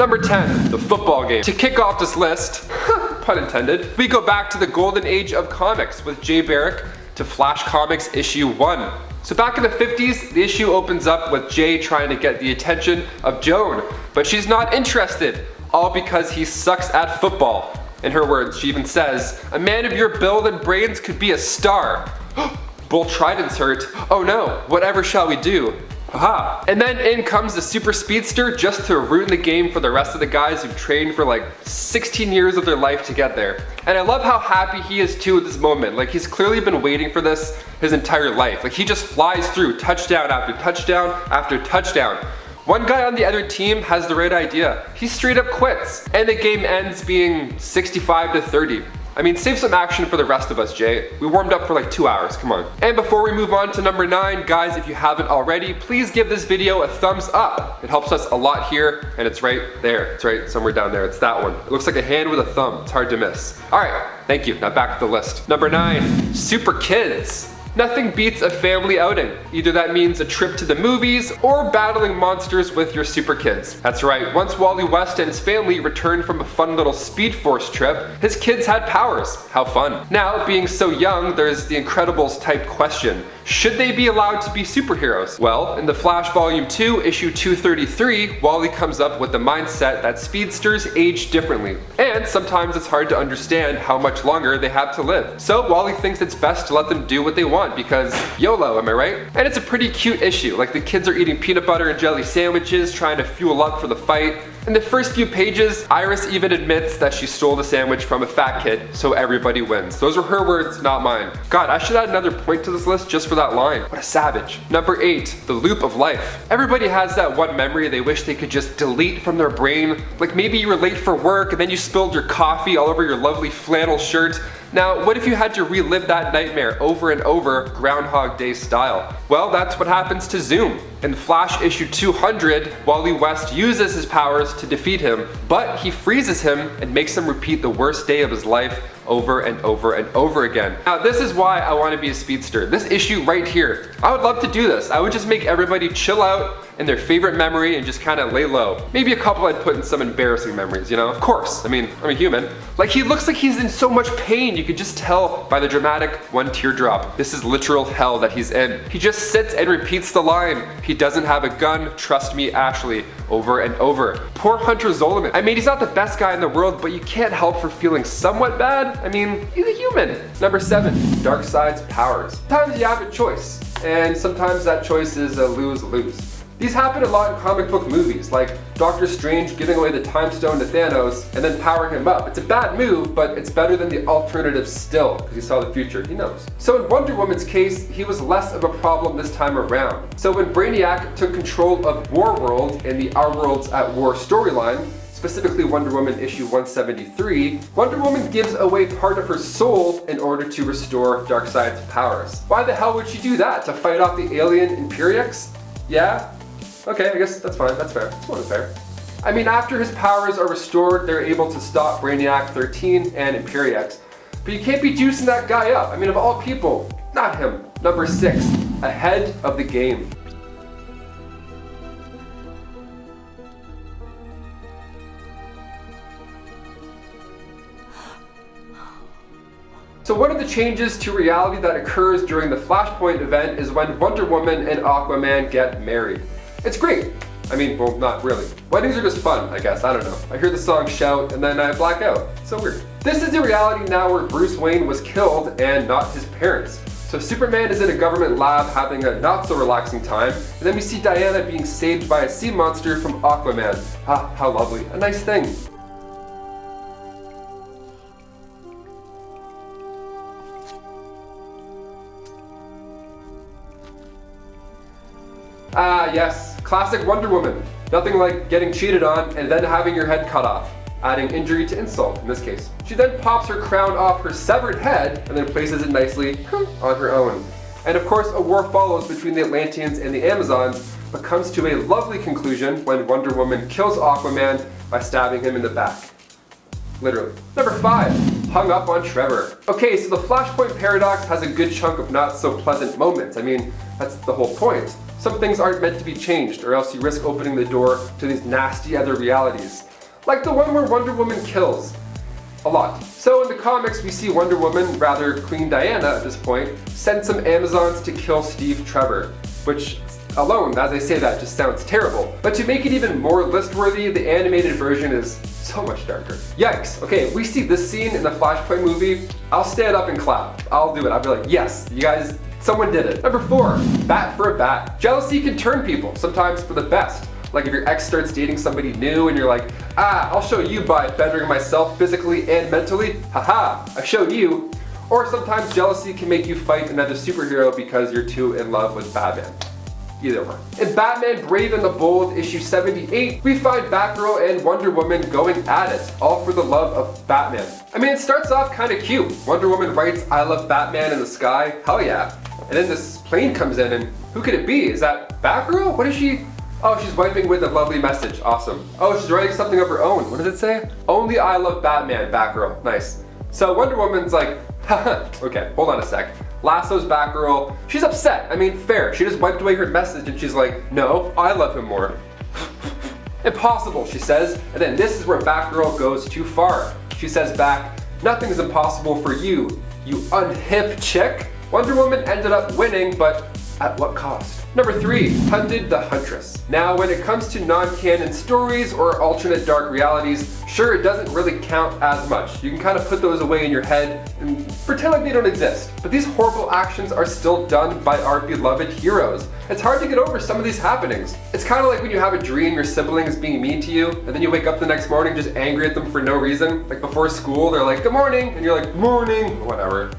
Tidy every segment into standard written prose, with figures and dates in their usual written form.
Number 10, the football game. To kick off this list, pun intended, we go back to the golden age of comics with Jay Barrick to Flash Comics issue 1. So back in the 50s, the issue opens up with Jay trying to get the attention of Joan, but she's not interested, all because he sucks at football. In her words, she even says, "A man of your build and brains could be a star." Both tridents hurt. Oh no, whatever shall we do? Haha. And then in comes the super speedster just to ruin the game for the rest of the guys who've trained for like 16 years of their life to get there. And I love how happy he is too at this moment. Like he's clearly been waiting for this his entire life. Like he just flies through touchdown after touchdown after touchdown. One guy on the other team has the right idea. He straight up quits. And the game ends being 65-30. I mean, save some action for the rest of us, Jay. We warmed up for like 2 hours, come on. And before we move on to number 9, guys, if you haven't already, please give this video a thumbs up. It helps us a lot here, and it's right there. It's right somewhere down there. It's that one. It looks like a hand with a thumb. It's hard to miss. All right, thank you. Now back to the list. Number 9, Super Kids. Nothing beats a family outing. Either that means a trip to the movies or battling monsters with your super kids. That's right, once Wally West and his family returned from a fun little Speed Force trip, his kids had powers. How fun. Now, being so young, there's the Incredibles type question. Should they be allowed to be superheroes? Well, in the Flash Volume 2, issue 233, Wally comes up with the mindset that speedsters age differently, and sometimes it's hard to understand how much longer they have to live. So Wally thinks it's best to let them do what they want because YOLO, am I right? And it's a pretty cute issue, like the kids are eating peanut butter and jelly sandwiches, trying to fuel up for the fight. In the first few pages, Iris even admits that she stole the sandwich from a fat kid, so everybody wins. Those are her words, not mine. God, I should add another point to this list just for that line. What a savage. Number 8, the loop of life. Everybody has that one memory they wish they could just delete from their brain. Like maybe you were late for work and then you spilled your coffee all over your lovely flannel shirt. Now, what if you had to relive that nightmare over and over, Groundhog Day style? Well, that's what happens to Zoom. In Flash issue 200, Wally West uses his powers to defeat him, but he freezes him and makes him repeat the worst day of his life over and over and over again. Now, this is why I want to be a speedster. This issue right here. I would love to do this. I would just make everybody chill out in their favorite memory and just kind of lay low. Maybe a couple I'd put in some embarrassing memories, you know? Of course, I mean, I'm a human. Like he looks like he's in so much pain. You could just tell by the dramatic one teardrop. This is literal hell that he's in. He just sits and repeats the line, "He doesn't have a gun, trust me, Ashley," over and over. Poor Hunter Zolomon. I mean, he's not the best guy in the world, but you can't help for feeling somewhat bad. I mean, he's a human. Number 7, Darkseid's powers. Sometimes you have a choice, and sometimes that choice is a lose-lose. These happen a lot in comic book movies, like Doctor Strange giving away the Time Stone to Thanos and then powering him up. It's a bad move, but it's better than the alternative still, because he saw the future, he knows. So in Wonder Woman's case, he was less of a problem this time around. So when Brainiac took control of Warworld in the Our Worlds at War storyline, specifically Wonder Woman issue 173, Wonder Woman gives away part of her soul in order to restore Darkseid's powers. Why the hell would she do that? To fight off the alien Imperiex? Yeah? Okay, I guess that's fine, that's fair. It's more than fair. I mean, after his powers are restored, they're able to stop Brainiac 13 and Imperiex. But you can't be juicing that guy up. I mean, of all people, not him. Number 6, ahead of the game. So one of the changes to reality that occurs during the Flashpoint event is when Wonder Woman and Aquaman get married. It's great. I mean, well, not really. Weddings are just fun, I guess, I don't know. I hear the song Shout and then I black out. It's so weird. This is the reality now where Bruce Wayne was killed and not his parents. So Superman is in a government lab having a not so relaxing time, and then we see Diana being saved by a sea monster from Aquaman. Ah, how lovely. A nice thing. Ah, yes. Classic Wonder Woman. Nothing like getting cheated on and then having your head cut off, adding injury to insult in this case. She then pops her crown off her severed head and then places it nicely on her own. And of course, a war follows between the Atlanteans and the Amazons, but comes to a lovely conclusion when Wonder Woman kills Aquaman by stabbing him in the back. Literally. Number 5, hung up on Trevor. Okay, so the Flashpoint paradox has a good chunk of not so pleasant moments. I mean, that's the whole point. Some things aren't meant to be changed, or else you risk opening the door to these nasty other realities. like the one where Wonder Woman kills. A lot. So in the comics, we see Wonder Woman, rather Queen Diana at this point, send some Amazons to kill Steve Trevor, which alone, as I say that, just sounds terrible. But to make it even more list-worthy, the animated version is so much darker. Yikes. Okay, we see this scene in the Flashpoint movie, I'll stand up and clap. I'll do it. I'll be like, yes, you guys, someone did it. Number 4, bat for a bat. Jealousy can turn people, sometimes for the best. Like if your ex starts dating somebody new and you're like, I'll show you by bettering myself physically and mentally. Haha, I showed you. Or sometimes jealousy can make you fight another superhero because you're too in love with Batman. Either one. In Batman Brave and the Bold, issue 78, we find Batgirl and Wonder Woman going at it, all for the love of Batman. I mean, it starts off kind of cute. Wonder Woman writes, I love Batman in the sky. Hell yeah. And then this plane comes in and who could it be? Is that Batgirl? What is she? Oh, she's wiping with a lovely message. Awesome. Oh, she's writing something of her own. What does it say? Only I love Batman, Batgirl. Nice. So Wonder Woman's like, haha, okay, hold on a sec. Lasso's Batgirl. She's upset. I mean, fair. She just wiped away her message and she's like, no, I love him more. Impossible, she says. And then this is where Batgirl goes too far. She says back, nothing's impossible for you, you unhip chick. Wonder Woman ended up winning, but at what cost? Number 3, Hunted the Huntress. Now, when it comes to non-canon stories or alternate dark realities, sure, it doesn't really count as much. You can kind of put those away in your head and pretend like they don't exist. But these horrible actions are still done by our beloved heroes. It's hard to get over some of these happenings. It's kind of like when you have a dream your sibling is being mean to you, and then you wake up the next morning just angry at them for no reason. Like before school, they're like, good morning, and you're like, morning, whatever.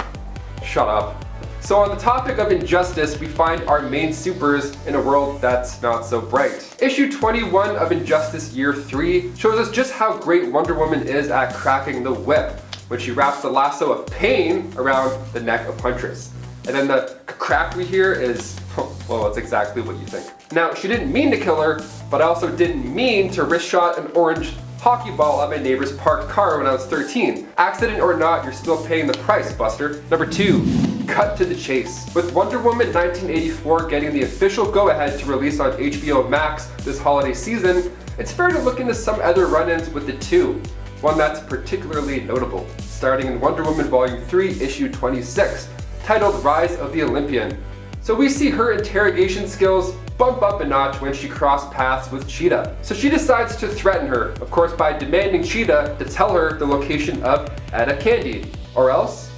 Shut up. So on the topic of injustice, we find our main supers in a world that's not so bright. Issue 21 of Injustice Year 3 shows us just how great Wonder Woman is at cracking the whip when she wraps the lasso of pain around the neck of Huntress. And then the crack we hear is, well, it's exactly what you think. Now, she didn't mean to kill her, but I also didn't mean to wrist shot an orange hockey ball at my neighbor's parked car when I was 13. Accident or not, you're still paying the price, Buster. Number 2. Cut to the chase. With Wonder Woman 1984 getting the official go-ahead to release on HBO Max this holiday season, it's fair to look into some other run-ins with the two. One that's particularly notable, starting in Wonder Woman Volume 3, Issue 26, titled Rise of the Olympian. So we see her interrogation skills bump up a notch when she crossed paths with Cheetah. So she decides to threaten her, of course by demanding Cheetah to tell her the location of Etta Candy. Or else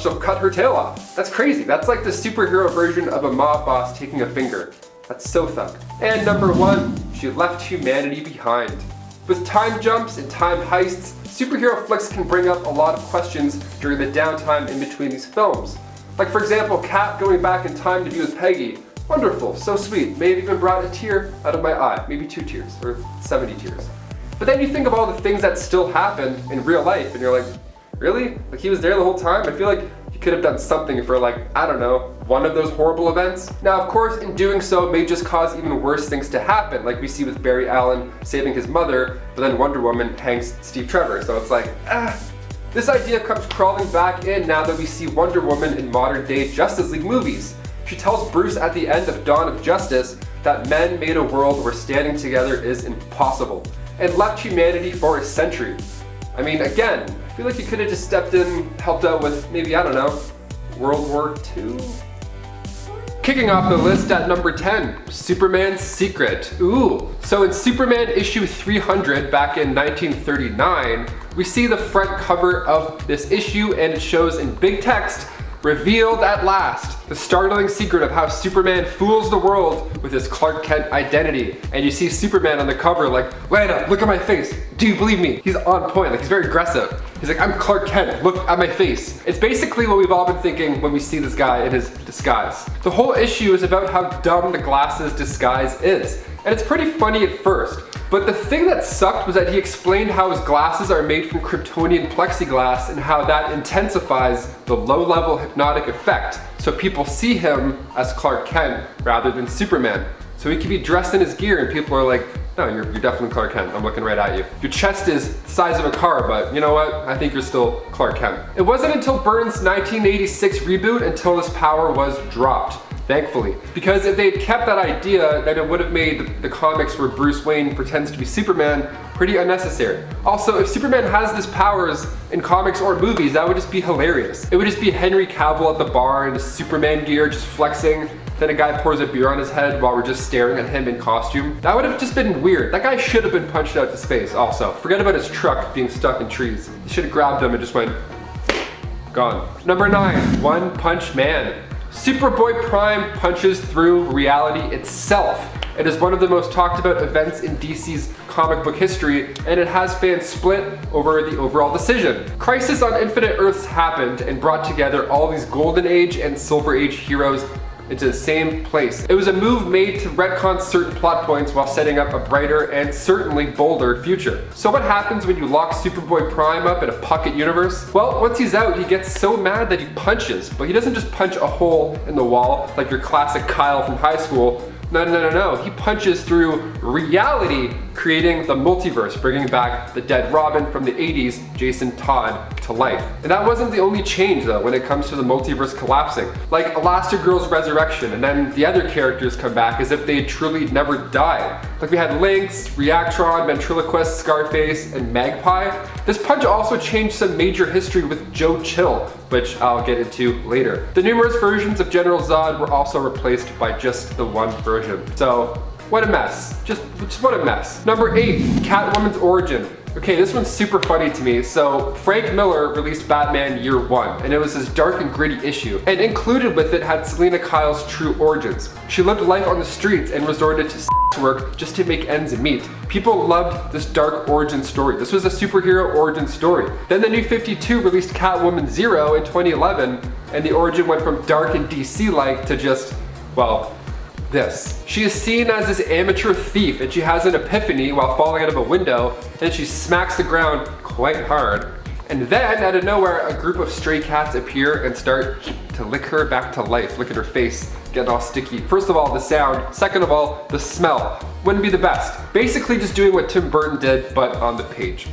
she'll cut her tail off. That's crazy. That's like the superhero version of a mob boss taking a finger. That's so thug. And number 1, she left humanity behind. With time jumps and time heists, superhero flicks can bring up a lot of questions during the downtime in between these films. Like for example, Cat going back in time to be with Peggy. Wonderful, so sweet. May have even brought a tear out of my eye. Maybe 2 tears, or 70 tears. But then you think of all the things that still happen in real life and you're like, really? Like he was there the whole time? I feel like he could have done something for like, I don't know, one of those horrible events. Now of course in doing so may just cause even worse things to happen, like we see with Barry Allen saving his mother, but then Wonder Woman hangs Steve Trevor, so it's like, This idea comes crawling back in now that we see Wonder Woman in modern day Justice League movies. She tells Bruce at the end of Dawn of Justice that men made a world where standing together is impossible, and left humanity for a century. I mean, again, I feel like you could have just stepped in, helped out with maybe, I don't know, World War II? Kicking off the list at number 10, Superman's Secret. Ooh, so in Superman issue 300 back in 1939, we see the front cover of this issue and it shows in big text, revealed at last, the startling secret of how Superman fools the world with his Clark Kent identity. And you see Superman on the cover like, Lana, look at my face. Do you believe me? He's on point, like he's very aggressive. He's like, I'm Clark Kent, look at my face. It's basically what we've all been thinking when we see this guy in his disguise. The whole issue is about how dumb the glasses disguise is. And it's pretty funny at first. But the thing that sucked was that he explained how his glasses are made from Kryptonian plexiglass and how that intensifies the low-level hypnotic effect. So people see him as Clark Kent rather than Superman. So he can be dressed in his gear and people are like, no, you're definitely Clark Kent. I'm looking right at you. Your chest is the size of a car, but you know what? I think you're still Clark Kent. It wasn't until Byrne's 1986 reboot until this power was dropped. Thankfully. Because if they had kept that idea, then it would have made the comics where Bruce Wayne pretends to be Superman Pretty unnecessary. Also, if Superman has these powers in comics or movies, that would just be hilarious. It would just be Henry Cavill at the bar in his Superman gear just flexing. Then a guy pours a beer on his head while we're just staring at him in costume. That would have just been weird. That guy should have been punched out to space also. Forget about his truck being stuck in trees. He should have grabbed him and just went, gone. Number 9, One Punch Man. Superboy Prime punches through reality itself. It is one of the most talked about events in DC's comic book history, and it has fans split over the overall decision. Crisis on Infinite Earths happened and brought together all these Golden Age and Silver Age heroes into the same place. It was a move made to retcon certain plot points while setting up a brighter and certainly bolder future. So what happens when you lock Superboy Prime up in a pocket universe? Well, once he's out, he gets so mad that he punches, but he doesn't just punch a hole in the wall like your classic Kyle from high school. No. He punches through reality, creating the multiverse, bringing back the dead Robin from the 80s, Jason Todd, to life. And that wasn't the only change though when it comes to the multiverse collapsing. Like Elastigirl's resurrection, and then the other characters come back as if they had truly never died. Like we had Lynx, Reactron, Ventriloquist, Scarface, and Magpie. This punch also changed some major history with Joe Chill, which I'll get into later. The numerous versions of General Zod were also replaced by just the one version. So, what a mess. Just what a mess. Number 8, Catwoman's Origin. Okay, this one's super funny to me. So, Frank Miller released Batman Year 1, and it was this dark and gritty issue. And included with it had Selena Kyle's true origins. She lived life on the streets and resorted to work just to make ends meet. People loved this dark origin story. This was a superhero origin story. Then the New 52 released Catwoman 0 in 2011, and the origin went from dark and DC-like to just, well, this. She is seen as this amateur thief, and she has an epiphany while falling out of a window, and she smacks the ground quite hard. And then, out of nowhere, a group of stray cats appear and start to lick her back to life. Look at her face, getting all sticky. First of all, the sound. Second of all, the smell. Wouldn't be the best. Basically just doing what Tim Burton did, but on the page.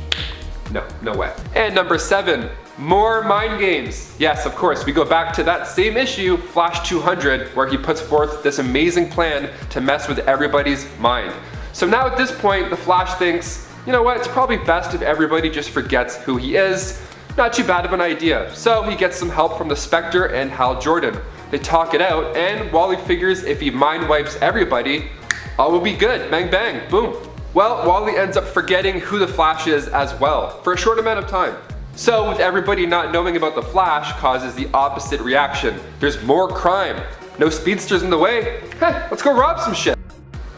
No way. And number 7, more mind games. Yes, of course, we go back to that same issue, Flash 200, where he puts forth this amazing plan to mess with everybody's mind. So now at this point, the Flash thinks, you know what, it's probably best if everybody just forgets who he is. Not too bad of an idea. So he gets some help from the Spectre and Hal Jordan. They talk it out, and Wally figures if he mind wipes everybody, all will be good. Bang bang, boom. Well, Wally ends up forgetting who the Flash is as well, for a short amount of time. So with everybody not knowing about the Flash causes the opposite reaction. There's more crime. No speedsters in the way. Heh, let's go rob some shit.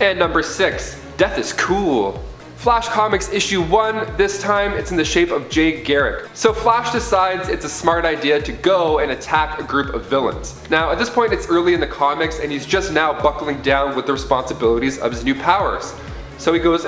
And number 6, death is cool. Flash Comics issue 1, this time it's in the shape of Jay Garrick. So Flash decides it's a smart idea to go and attack a group of villains. Now at this point it's early in the comics and he's just now buckling down with the responsibilities of his new powers. So he goes,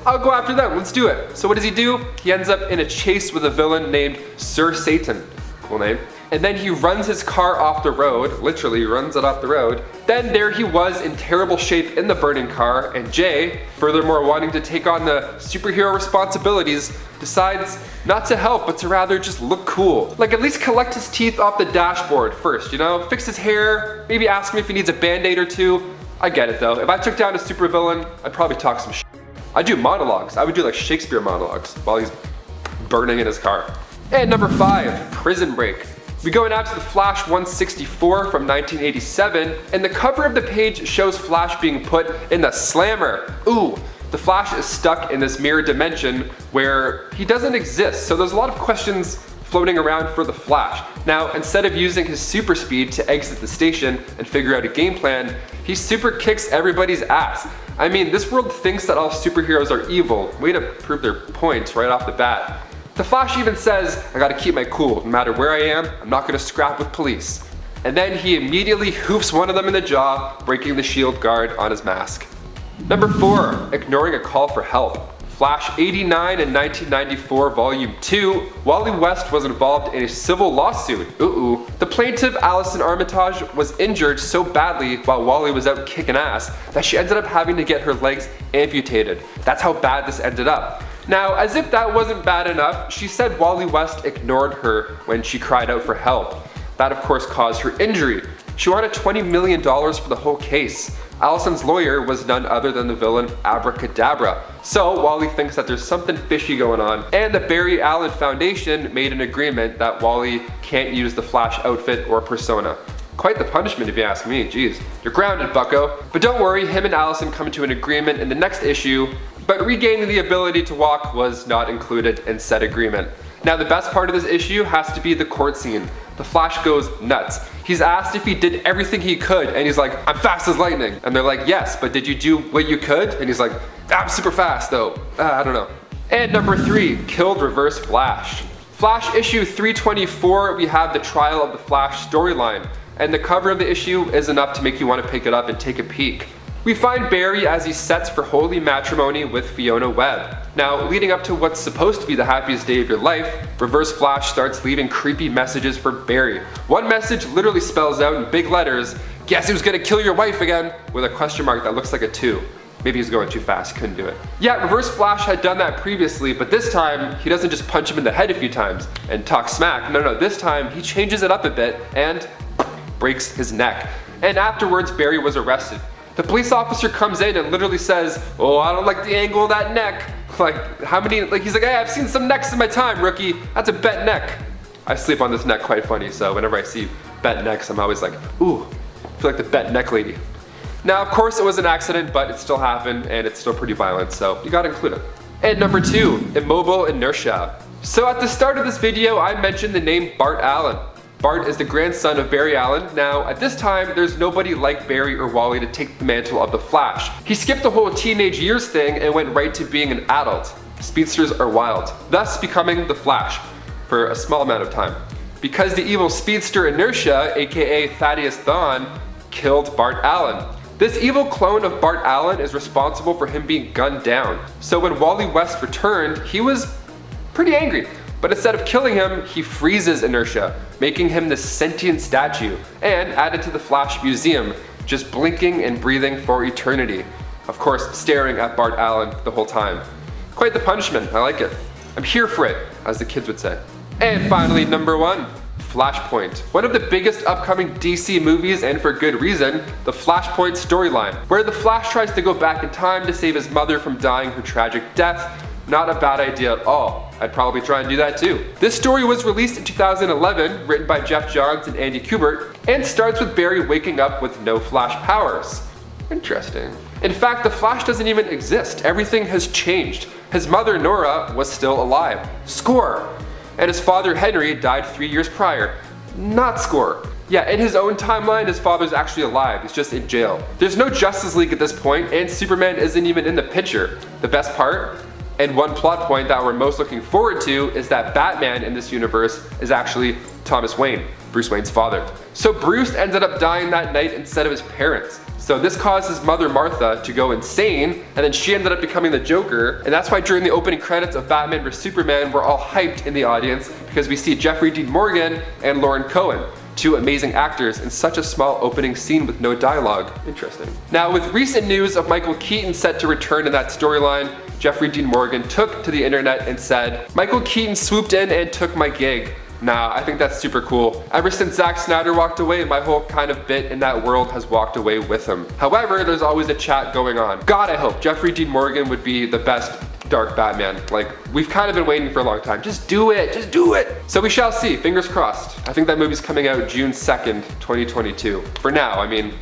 I'll go after them, let's do it. So what does he do? He ends up in a chase with a villain named Sir Satan. Cool name. And then he runs his car off the road, literally runs it off the road. Then there he was in terrible shape in the burning car, and Jay, furthermore wanting to take on the superhero responsibilities, decides not to help but to rather just look cool. Like at least collect his teeth off the dashboard first, you know? Fix his hair, maybe ask him if he needs a band-aid or two. I get it though. If I took down a supervillain, I'd probably talk some shit. I'd do monologues. I would do like Shakespeare monologues while he's burning in his car. And number 5, Prison Break. We go now to the Flash 164 from 1987, and the cover of the page shows Flash being put in the slammer. Ooh, the Flash is stuck in this mirror dimension where he doesn't exist, so there's a lot of questions floating around for the Flash. Now, instead of using his super speed to exit the station and figure out a game plan, he super kicks everybody's ass. I mean, this world thinks that all superheroes are evil. Way to prove their points right off the bat. The Flash even says, I gotta keep my cool. No matter where I am, I'm not gonna scrap with police. And then he immediately hoofs one of them in the jaw, breaking the shield guard on his mask. Number 4, ignoring a call for help. Flash 89 in 1994 Volume 2, Wally West was involved in a civil lawsuit. The plaintiff, Allison Armitage, was injured so badly while Wally was out kicking ass that she ended up having to get her legs amputated. That's how bad this ended up. Now, as if that wasn't bad enough, she said Wally West ignored her when she cried out for help. That of course caused her injury. She wanted $20 million for the whole case. Allison's lawyer was none other than the villain Abracadabra. So Wally thinks that there's something fishy going on, and the Barry Allen Foundation made an agreement that Wally can't use the Flash outfit or persona. Quite the punishment if you ask me, jeez. You're grounded, bucko. But don't worry, him and Allison come to an agreement in the next issue, but regaining the ability to walk was not included in said agreement. Now the best part of this issue has to be the court scene. The Flash goes nuts. He's asked if he did everything he could, and he's like, I'm fast as lightning. And they're like, yes, but did you do what you could? And he's like, I'm super fast though. I don't know. And number 3, killed Reverse Flash. Flash issue 324, we have the Trial of the Flash storyline. And the cover of the issue is enough to make you want to pick it up and take a peek. We find Barry as he sets for holy matrimony with Fiona Webb. Now, leading up to what's supposed to be the happiest day of your life, Reverse Flash starts leaving creepy messages for Barry. One message literally spells out in big letters, "Guess who's gonna kill your wife again?" with a question mark that looks like a 2. Maybe he's going too fast, couldn't do it. Yeah, Reverse Flash had done that previously, but this time, he doesn't just punch him in the head a few times and talk smack. No, this time he changes it up a bit and breaks his neck. And afterwards, Barry was arrested. The police officer comes in and literally says, "Oh, I don't like the angle of that neck." He's like, "Hey, I've seen some necks in my time, rookie. That's a bent neck." I sleep on this neck quite funny, so whenever I see bent necks, I'm always like, ooh, I feel like the bent neck lady. Now, of course, it was an accident, but it still happened, and it's still pretty violent, so you gotta include it. And number 2, immobile inertia. So at the start of this video, I mentioned the name Bart Allen. Bart is the grandson of Barry Allen. Now, at this time, there's nobody like Barry or Wally to take the mantle of the Flash. He skipped the whole teenage years thing and went right to being an adult. Speedsters are wild, thus becoming the Flash for a small amount of time. Because the evil speedster Inertia, aka Thaddeus Thawne, killed Bart Allen. This evil clone of Bart Allen is responsible for him being gunned down. So when Wally West returned, he was pretty angry. But instead of killing him, he freezes Inertia, making him this sentient statue, and added to the Flash Museum, just blinking and breathing for eternity. Of course, staring at Bart Allen the whole time. Quite the punishment, I like it. I'm here for it, as the kids would say. And finally, number 1, Flashpoint. One of the biggest upcoming DC movies, and for good reason, the Flashpoint storyline, where the Flash tries to go back in time to save his mother from dying her tragic death. Not a bad idea at all. I'd probably try and do that too. This story was released in 2011, written by Jeff Johns and Andy Kubert, and starts with Barry waking up with no Flash powers. Interesting. In fact, the Flash doesn't even exist. Everything has changed. His mother, Nora, was still alive. Score! And his father, Henry, died 3 years prior. Not score. Yeah, in his own timeline, his father's actually alive. He's just in jail. There's no Justice League at this point, and Superman isn't even in the picture. The best part? And one plot point that we're most looking forward to is that Batman in this universe is actually Thomas Wayne, Bruce Wayne's father. So Bruce ended up dying that night instead of his parents. So this caused his mother Martha to go insane, and then she ended up becoming the Joker. And that's why during the opening credits of Batman vs Superman, we're all hyped in the audience because we see Jeffrey Dean Morgan and Lauren Cohen, 2 amazing actors in such a small opening scene with no dialogue. Interesting. Now, with recent news of Michael Keaton set to return in that storyline, Jeffrey Dean Morgan took to the internet and said, "Michael Keaton swooped in and took my gig." Nah, I think that's super cool. Ever since Zack Snyder walked away, my whole kind of bit in that world has walked away with him. However, there's always a chat going on. God, I hope Jeffrey Dean Morgan would be the best dark Batman. Like, we've kind of been waiting for a long time. Just do it, just do it. So we shall see, fingers crossed. I think that movie's coming out June 2nd, 2022. For now, I mean.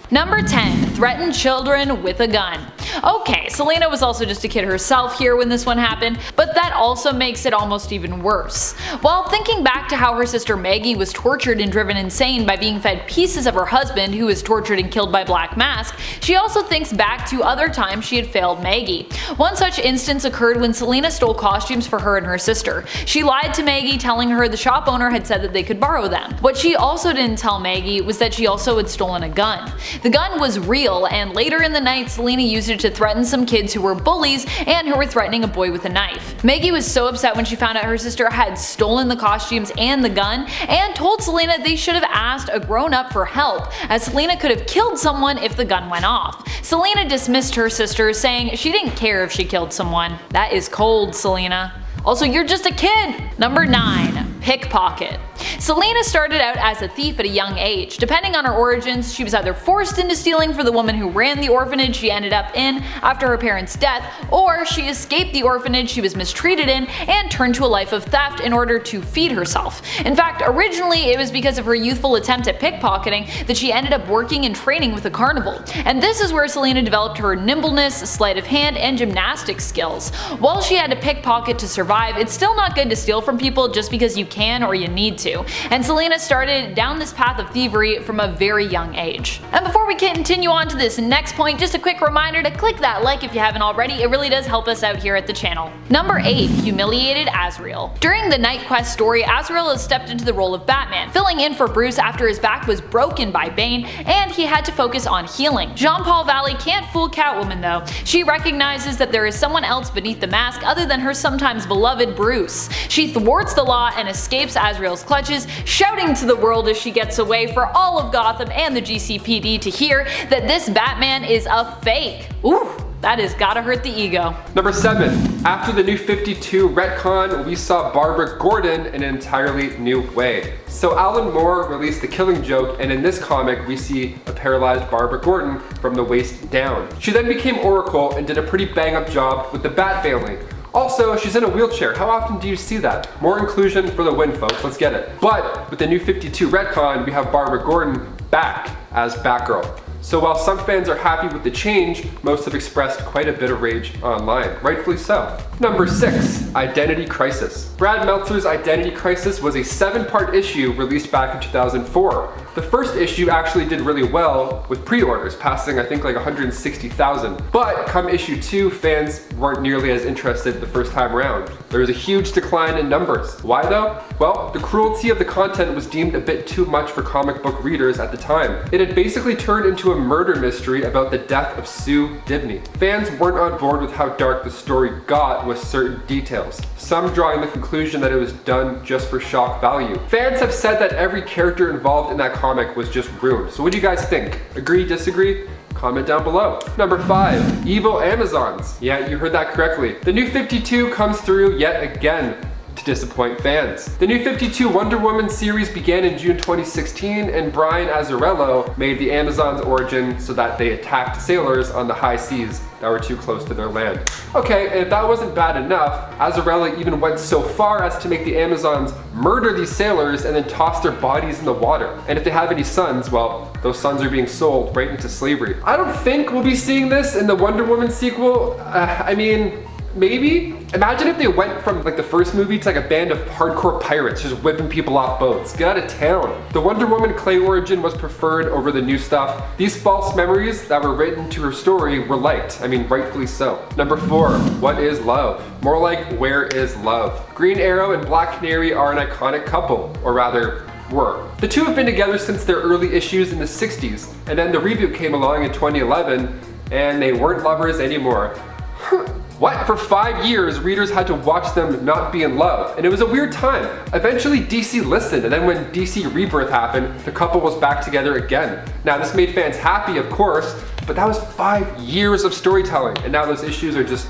Number 10, threaten children with a gun. Okay, Selena was also just a kid herself here when this one happened, but that also makes it almost even worse. While thinking back to how her sister Maggie was tortured and driven insane by being fed pieces of her husband who was tortured and killed by Black Mask, she also thinks back to other times she had failed Maggie. One such instance occurred when Selena stole costumes for her and her sister. She lied to Maggie, telling her the shop owner had said that they could borrow them. What she also didn't tell Maggie was that she also had stolen a gun. The gun was real, and later in the night Selena used it to threaten some kids who were bullies and who were threatening a boy with a knife. Maggie was so upset when she found out her sister had stolen the costumes and the gun, and told Selena they should have asked a grown-up for help, as Selena could have killed someone if the gun went off. Selena dismissed her sister, saying she didn't care if she killed someone. That is cold, Selena. Also, you're just a kid! Number 9. Pickpocket. Selena started out as a thief at a young age. Depending on her origins, she was either forced into stealing for the woman who ran the orphanage she ended up in after her parents' death, or she escaped the orphanage she was mistreated in and turned to a life of theft in order to feed herself. In fact, originally it was because of her youthful attempt at pickpocketing that she ended up working and training with a carnival. And this is where Selena developed her nimbleness, sleight of hand, and gymnastics skills. While she had to pickpocket to survive, it's still not good to steal from people just because you can or you need to. And Selena started down this path of thievery from a very young age. And before we continue on to this next point, just a quick reminder to click that like if you haven't already. It really does help us out here at the channel. Number 8. Humiliated Azreel. During the Night Quest story, Azreel has stepped into the role of Batman, filling in for Bruce after his back was broken by Bane and he had to focus on healing. Jean-Paul Valley can't fool Catwoman though. She recognizes that there is someone else beneath the mask other than her sometimes beloved Bruce. She thwarts the law and escapes Azrael's clutches, shouting to the world as she gets away for all of Gotham and the GCPD to hear that this Batman is a fake. Ooh. That has gotta hurt the ego. Number 7. After the New 52 retcon, we saw Barbara Gordon in an entirely new way. So Alan Moore released The Killing Joke, and in this comic we see a paralyzed Barbara Gordon from the waist down. She then became Oracle and did a pretty bang up job with the Bat family. Also, she's in a wheelchair. How often do you see that? More inclusion for the win, folks. Let's get it. But with the New 52 retcon, we have Barbara Gordon back as Batgirl. So while some fans are happy with the change, most have expressed quite a bit of rage online, rightfully so. Number 6. Identity Crisis. Brad Meltzer's Identity Crisis was a 7-part issue released back in 2004. The first issue actually did really well with pre-orders, passing I think like 160,000. But come issue 2, fans weren't nearly as interested the first time around. There was a huge decline in numbers. Why though? Well, the cruelty of the content was deemed a bit too much for comic book readers at the time. It had basically turned into a murder mystery about the death of Sue Dibney. Fans weren't on board with how dark the story got with certain details, some drawing the conclusion that it was done just for shock value. Fans have said that every character involved in that comic was just ruined. So what do you guys think? Agree, disagree? Comment down below. Number 5. Evil Amazons. Yeah, you heard that correctly. The New 52 comes through yet again to disappoint fans. The New 52 Wonder Woman series began in June 2016, and Brian Azzarello made the Amazons' origin so that they attacked sailors on the high seas that were too close to their land. Okay, and if that wasn't bad enough, Azzarello even went so far as to make the Amazons murder these sailors and then toss their bodies in the water. And if they have any sons, well, those sons are being sold right into slavery. I don't think we'll be seeing this in the Wonder Woman sequel. I mean, maybe? Imagine if they went from like the first movie to like a band of hardcore pirates just whipping people off boats. Get out of town. The Wonder Woman Clay origin was preferred over the new stuff. These false memories that were written to her story were liked. I mean, rightfully so. Number 4. What is love? More like, where is love? Green Arrow and Black Canary are an iconic couple, or rather, were. The two have been together since their early issues in the 60s, and then the reboot came along in 2011, and they weren't lovers anymore. What? For 5 years, readers had to watch them not be in love, and it was a weird time. Eventually, DC listened, and then when DC Rebirth happened, the couple was back together again. Now, this made fans happy, of course, but that was 5 years of storytelling, and now those issues are just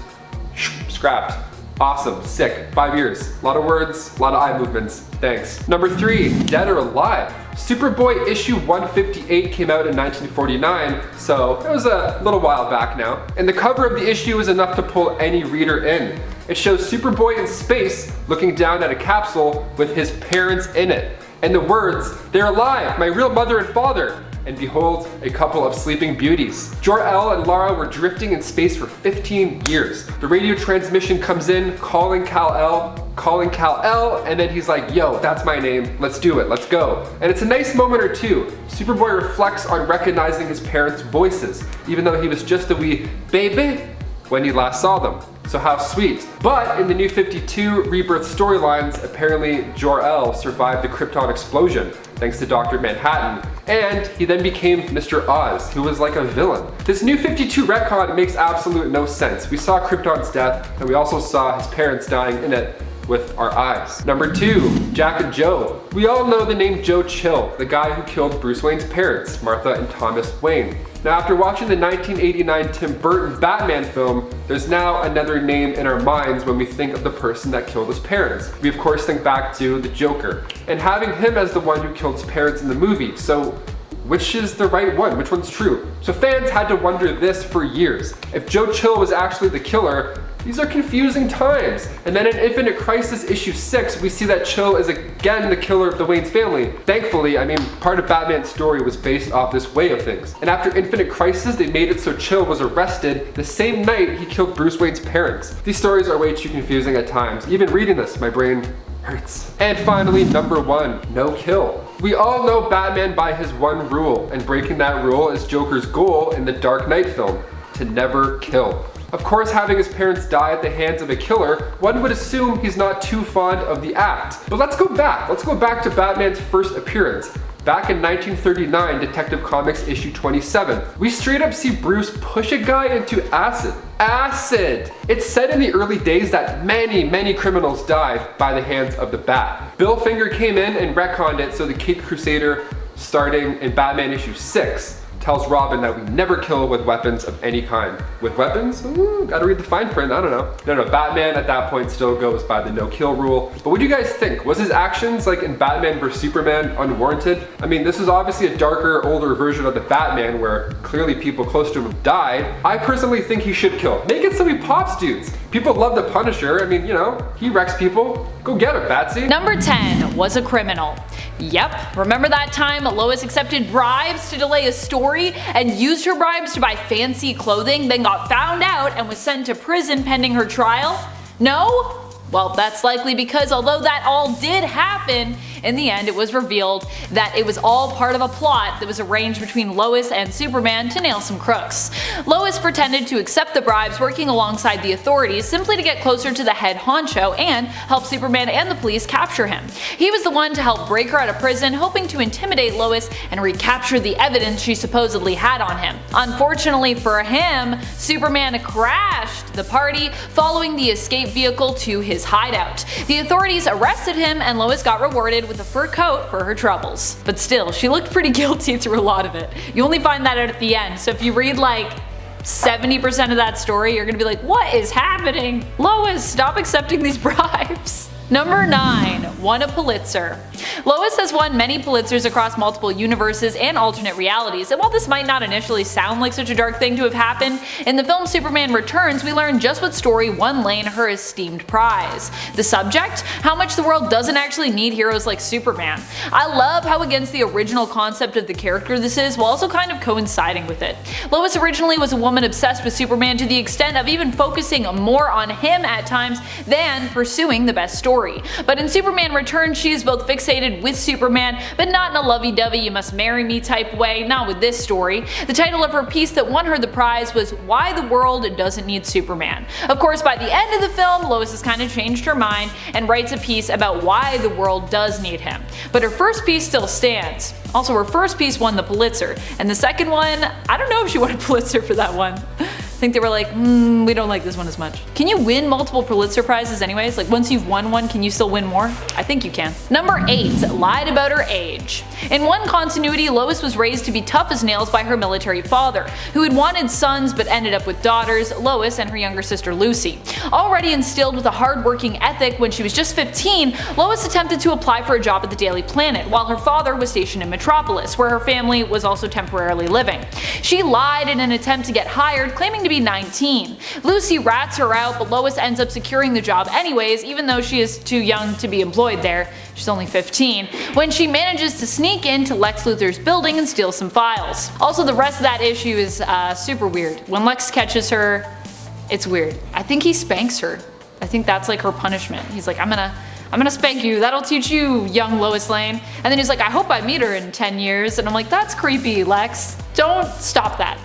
scrapped. Awesome, sick, 5 years. A lot of words, a lot of eye movements. Thanks. Number 3, Dead or Alive. Superboy issue 158 came out in 1949, so it was a little while back now. And the cover of the issue was enough to pull any reader in. It shows Superboy in space looking down at a capsule with his parents in it. And the words, "They're alive, my real mother and father." And behold, a couple of sleeping beauties. Jor-El and Lara were drifting in space for 15 years. The radio transmission comes in, calling Kal-El, and then he's like, yo, that's my name, let's do it, let's go. And it's a nice moment or two. Superboy reflects on recognizing his parents' voices, even though he was just a wee baby when he last saw them. So how sweet. But in the New 52 Rebirth storylines, apparently Jor-El survived the Krypton explosion, thanks to Dr. Manhattan, and he then became Mr. Oz, who was like a villain. This New 52 retcon makes absolute no sense. We saw Krypton's death, and we also saw his parents dying in it, with our eyes. Number 2, Jack and Joe. We all know the name Joe Chill, the guy who killed Bruce Wayne's parents, Martha and Thomas Wayne. Now, after watching the 1989 Tim Burton Batman film, there's now another name in our minds when we think of the person that killed his parents. We of course think back to the Joker, and having him as the one who killed his parents in the movie. So which is the right one? Which one's true? So fans had to wonder this for years. If Joe Chill was actually the killer, these are confusing times. And then in Infinite Crisis issue 6, we see that Chill is again the killer of the Wayne's family. Thankfully, I mean, part of Batman's story was based off this way of things. And after Infinite Crisis, they made it so Chill was arrested the same night he killed Bruce Wayne's parents. These stories are way too confusing at times. Even reading this, my brain hurts. And finally, number 1, no kill. We all know Batman by his one rule, and breaking that rule is Joker's goal in the Dark Knight film, to never kill. Of course, having his parents die at the hands of a killer, one would assume he's not too fond of the act. But let's go back. Let's go back to Batman's first appearance. Back in 1939, Detective Comics issue 27, we straight up see Bruce push a guy into acid. Acid! It's said in the early days that many criminals died by the hands of the Bat. Bill Finger came in and retconned it, so the Caped Crusader, starting in Batman issue 6, tells Robin that we never kill with weapons of any kind. With weapons? Ooh, gotta read the fine print, I don't know. No, Batman at that point still goes by the no kill rule. But what do you guys think? Was his actions, like in Batman vs Superman, unwarranted? I mean, this is obviously a darker, older version of the Batman where clearly people close to him have died. I personally think he should kill. Make it so he pops dudes. People love the Punisher. I mean, you know, he wrecks people. Go get him, Batsy. Number 10 was a criminal. Yep, remember that time Lois accepted bribes to delay a story and used her bribes to buy fancy clothing, then got found out and was sent to prison pending her trial? No? Well, that's likely because although that all did happen, in the end it was revealed that it was all part of a plot that was arranged between Lois and Superman to nail some crooks. Lois pretended to accept the bribes working alongside the authorities simply to get closer to the head honcho and help Superman and the police capture him. He was the one to help break her out of prison, hoping to intimidate Lois and recapture the evidence she supposedly had on him. Unfortunately for him, Superman crashed the party, following the escape vehicle to his hideout. The authorities arrested him and Lois got rewarded with a fur coat for her troubles. But still, she looked pretty guilty through a lot of it. You only find that out at the end, so if you read like 70% of that story, you're gonna be like, what is happening? Lois, stop accepting these bribes. Number 9, won a Pitzer. Lois has won many Pitzers across multiple universes and alternate realities, and while this might not initially sound like such a dark thing to have happened, in the film Superman Returns we learn just what story won Lane her esteemed prize. The subject? How much the world doesn't actually need heroes like Superman. I love how against the original concept of the character this is, while also kind of coinciding with it. Lois originally was a woman obsessed with Superman to the extent of even focusing more on him at times than pursuing the best story. But in Superman Returns she is both fixated with Superman, but not in a lovey-dovey you must marry me type way, not with this story. The title of her piece that won her the prize was Why the World Doesn't Need Superman. Of course, by the end of the film, Lois has kind of changed her mind and writes a piece about why the world does need him. But her first piece still stands. Also, her first piece won the Pitzer, and the second one, I don't know if she won a Pitzer for that one. I think they were like, we don't like this one as much. Can you win multiple Pitzer prizes anyways? Like once you've won one, can you still win more? I think you can. Number 8, lied about her age. In one continuity, Lois was raised to be tough as nails by her military father, who had wanted sons but ended up with daughters, Lois and her younger sister Lucy. Already instilled with a hard-working ethic when she was just 15, Lois attempted to apply for a job at the Daily Planet, while her father was stationed in Metropolis, where her family was also temporarily living. She lied in an attempt to get hired, claiming to be 19. Lucy rats her out, but Lois ends up securing the job anyways, even though she is too young to be employed there. She's only 15, when she manages to sneak into Lex Luthor's building and steal some files. Also, the rest of that issue is super weird. When Lex catches her, it's weird. I think he spanks her. I think that's like her punishment. He's like, I'm gonna spank you, that'll teach you, young Lois Lane. And then he's like, I hope I meet her in 10 years. And I'm like, that's creepy, Lex. Don't stop that.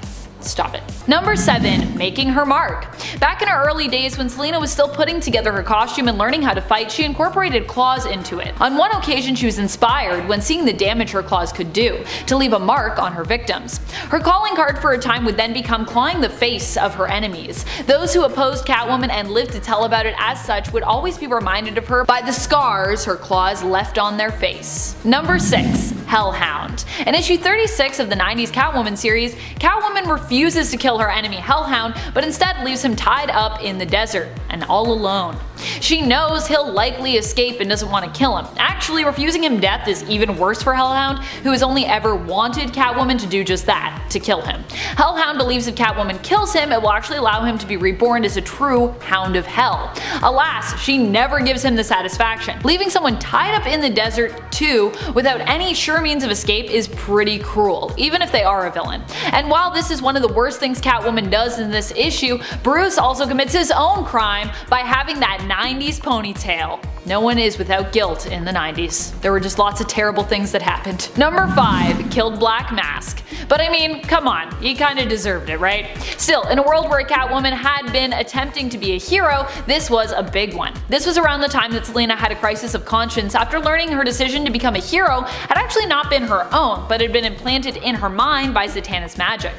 Stop it. Number 7. Making her mark. Back in her early days when Selena was still putting together her costume and learning how to fight, she incorporated claws into it. On one occasion she was inspired when seeing the damage her claws could do, to leave a mark on her victims. Her calling card for a time would then become clawing the face of her enemies. Those who opposed Catwoman and lived to tell about it as such would always be reminded of her by the scars her claws left on their face. Number 6. Hellhound. In issue 36 of the 90s Catwoman series, Catwoman refuses to kill her enemy Hellhound, but instead leaves him tied up in the desert, and all alone. She knows he'll likely escape and doesn't want to kill him. Actually, refusing him death is even worse for Hellhound, who has only ever wanted Catwoman to do just that, to kill him. Hellhound believes if Catwoman kills him, it will actually allow him to be reborn as a true Hound of Hell. Alas, she never gives him the satisfaction. Leaving someone tied up in the desert, too, without any sure means of escape is pretty cruel, even if they are a villain. And while this is one of the worst things Catwoman does in this issue, Bruce also commits his own crime by having that 90s ponytail. No one is without guilt in the 90s. There were just lots of terrible things that happened. Number 5. Killed Black Mask. But I mean, come on, he kinda deserved it, right? Still, in a world where Catwoman had been attempting to be a hero, this was a big one. This was around the time that Selena had a crisis of conscience after learning her decision to become a hero had actually not been her own, but had been implanted in her mind by Zatanna's magic.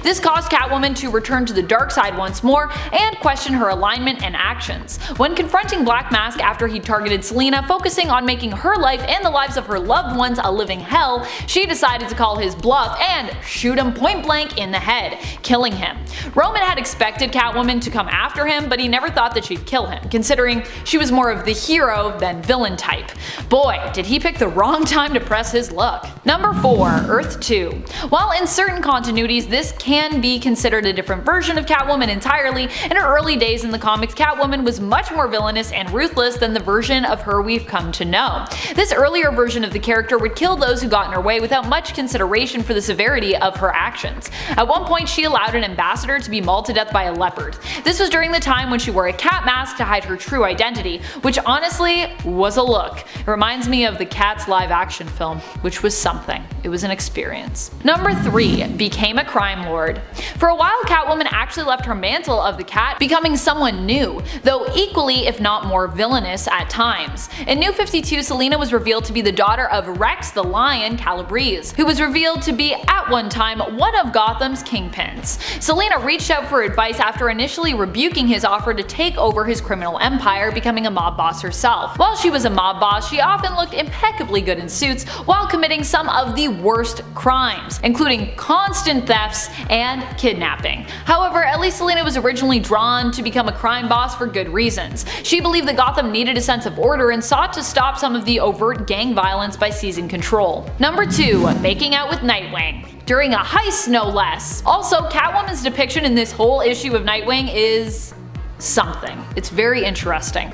This caused Catwoman to return to the dark side once more and question her alignment and actions. When confronting Black Mask after he targeted Selena, focusing on making her life and the lives of her loved ones a living hell, she decided to call his bluff and shoot him point blank in the head, killing him. Roman had expected Catwoman to come after him, but he never thought that she'd kill him, considering she was more of the hero than villain type. Boy, did he pick the wrong time to press his luck. Number 4. Earth 2. While in certain continuities this can be considered a different version of Catwoman entirely, in her early days in the comics Catwoman was much more villainous and ruthless than the version of her we've come to know. This earlier version of the character would kill those who got in her way without much consideration for the severity of her actions. At one point she allowed an ambassador to be mauled to death by a leopard. This was during the time when she wore a cat mask to hide her true identity, which honestly was a look. It reminds me of the Cats live action film, which was something. It was an experience. Number 3. Became a crime lord. For a while Catwoman actually left her mantle of the cat, becoming someone new, though equally if not more villainous at times. In New 52, Selena was revealed to be the daughter of Rex the Lion Calabrese, who was revealed to be at one time one of Gotham's kingpins. Selena reached out for advice after initially rebuking his offer to take over his criminal empire, becoming a mob boss herself. While she was a mob boss, she often looked impeccably good in suits while committing some of the worst crimes, including constant thefts and kidnapping. However, at least Selena was originally drawn to become a crime boss for good reasons. She believed that Gotham needed a sense of order and sought to stop some of the overt gang violence by seizing control. Number 2. Making out with Nightwing. During a heist no less. Also, Catwoman's depiction in this whole issue of Nightwing is something. It's very interesting.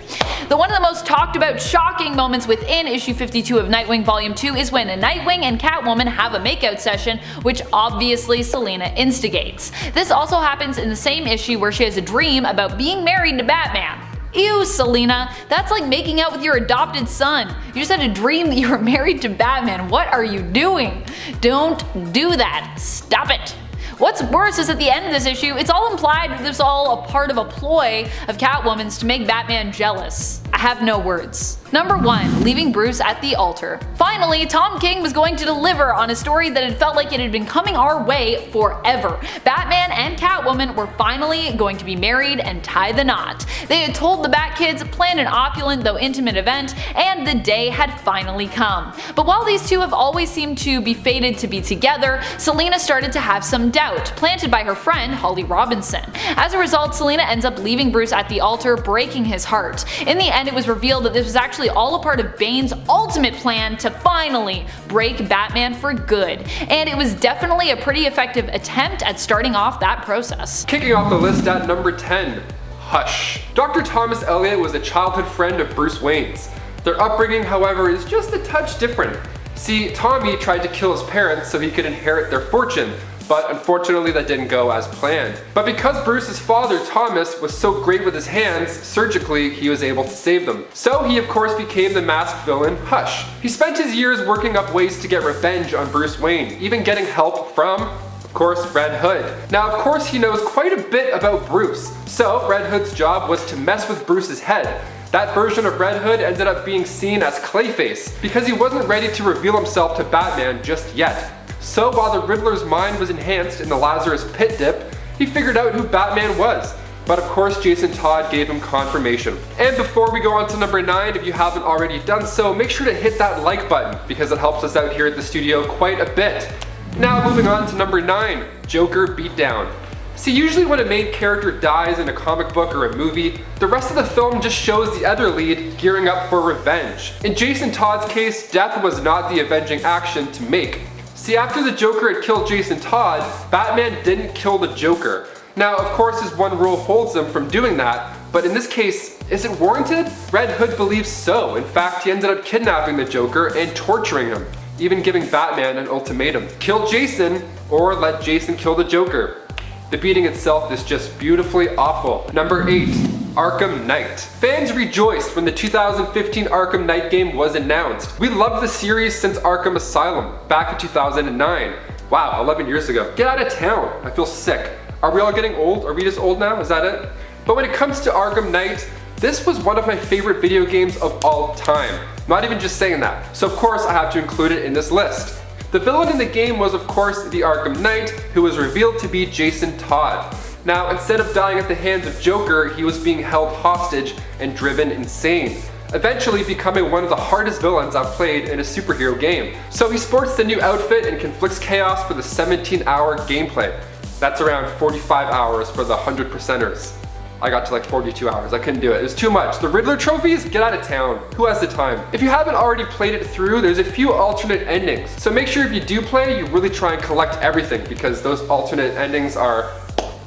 One of the most talked about shocking moments within issue 52 of Nightwing Volume 2 is when Nightwing and Catwoman have a makeout session, which obviously Selena instigates. This also happens in the same issue where she has a dream about being married to Batman. Ew, Selena, that's like making out with your adopted son. You just had a dream that you were married to Batman. What are you doing? Don't do that. Stop it. What's worse is at the end of this issue, it's all implied that this is all a part of a ploy of Catwoman's to make Batman jealous. I have no words. Number 1. Leaving Bruce at the altar. Finally, Tom King was going to deliver on a story that had felt like it had been coming our way forever. Batman and Catwoman were finally going to be married and tie the knot. They had told the Bat Kids, planned an opulent though intimate event, and the day had finally come. But while these two have always seemed to be fated to be together, Selena started to have some doubt, planted by her friend Holly Robinson. As a result, Selena ends up leaving Bruce at the altar, breaking his heart. In the end, it was revealed that this was actually all a part of Bane's ultimate plan to finally break Batman for good, and it was definitely a pretty effective attempt at starting off that process. Kicking off the list at number 10. Hush. Dr. Thomas Elliot was a childhood friend of Bruce Wayne's. Their upbringing, however, is just a touch different. See, Tommy tried to kill his parents so he could inherit their fortune, but unfortunately that didn't go as planned. But because Bruce's father, Thomas, was so great with his hands, surgically he was able to save them. So he of course became the masked villain, Hush. He spent his years working up ways to get revenge on Bruce Wayne, even getting help from Of course, Red Hood. Now, of course, he knows quite a bit about Bruce. So, Red Hood's job was to mess with Bruce's head. That version of Red Hood ended up being seen as Clayface, because he wasn't ready to reveal himself to Batman just yet. So while the Riddler's mind was enhanced in the Lazarus Pit dip, he figured out who Batman was. But of course Jason Todd gave him confirmation. And before we go on to number 9, if you haven't already done so, make sure to hit that like button, because it helps us out here at the studio quite a bit. Now moving on to number 9, Joker Beatdown. See, usually when a main character dies in a comic book or a movie, the rest of the film just shows the other lead gearing up for revenge. In Jason Todd's case, death was not the avenging action to make. See, after the Joker had killed Jason Todd, Batman didn't kill the Joker. Now, of course, his one rule holds him from doing that, but in this case, is it warranted? Red Hood believes so. In fact, he ended up kidnapping the Joker and torturing him, even giving Batman an ultimatum. Kill Jason, or let Jason kill the Joker. The beating itself is just beautifully awful. Number 8, Arkham Knight. Fans rejoiced when the 2015 Arkham Knight game was announced. We loved the series since Arkham Asylum, back in 2009. Wow, 11 years ago. Get out of town, I feel sick. Are we all getting old? Are we just old now? Is that it? But when it comes to Arkham Knight, this was one of my favorite video games of all time. Not even just saying that. So of course I have to include it in this list. The villain in the game was of course the Arkham Knight, who was revealed to be Jason Todd. Now, instead of dying at the hands of Joker, he was being held hostage and driven insane, eventually becoming one of the hardest villains I've played in a superhero game. So he sports the new outfit and conflicts chaos for the 17-hour gameplay. That's around 45 hours for the 100%ers. I got to like 42 hours, I couldn't do it. It was too much. The Riddler trophies? Get out of town. Who has the time? If you haven't already played it through, there's a few alternate endings. So make sure if you do play, you really try and collect everything, because those alternate endings are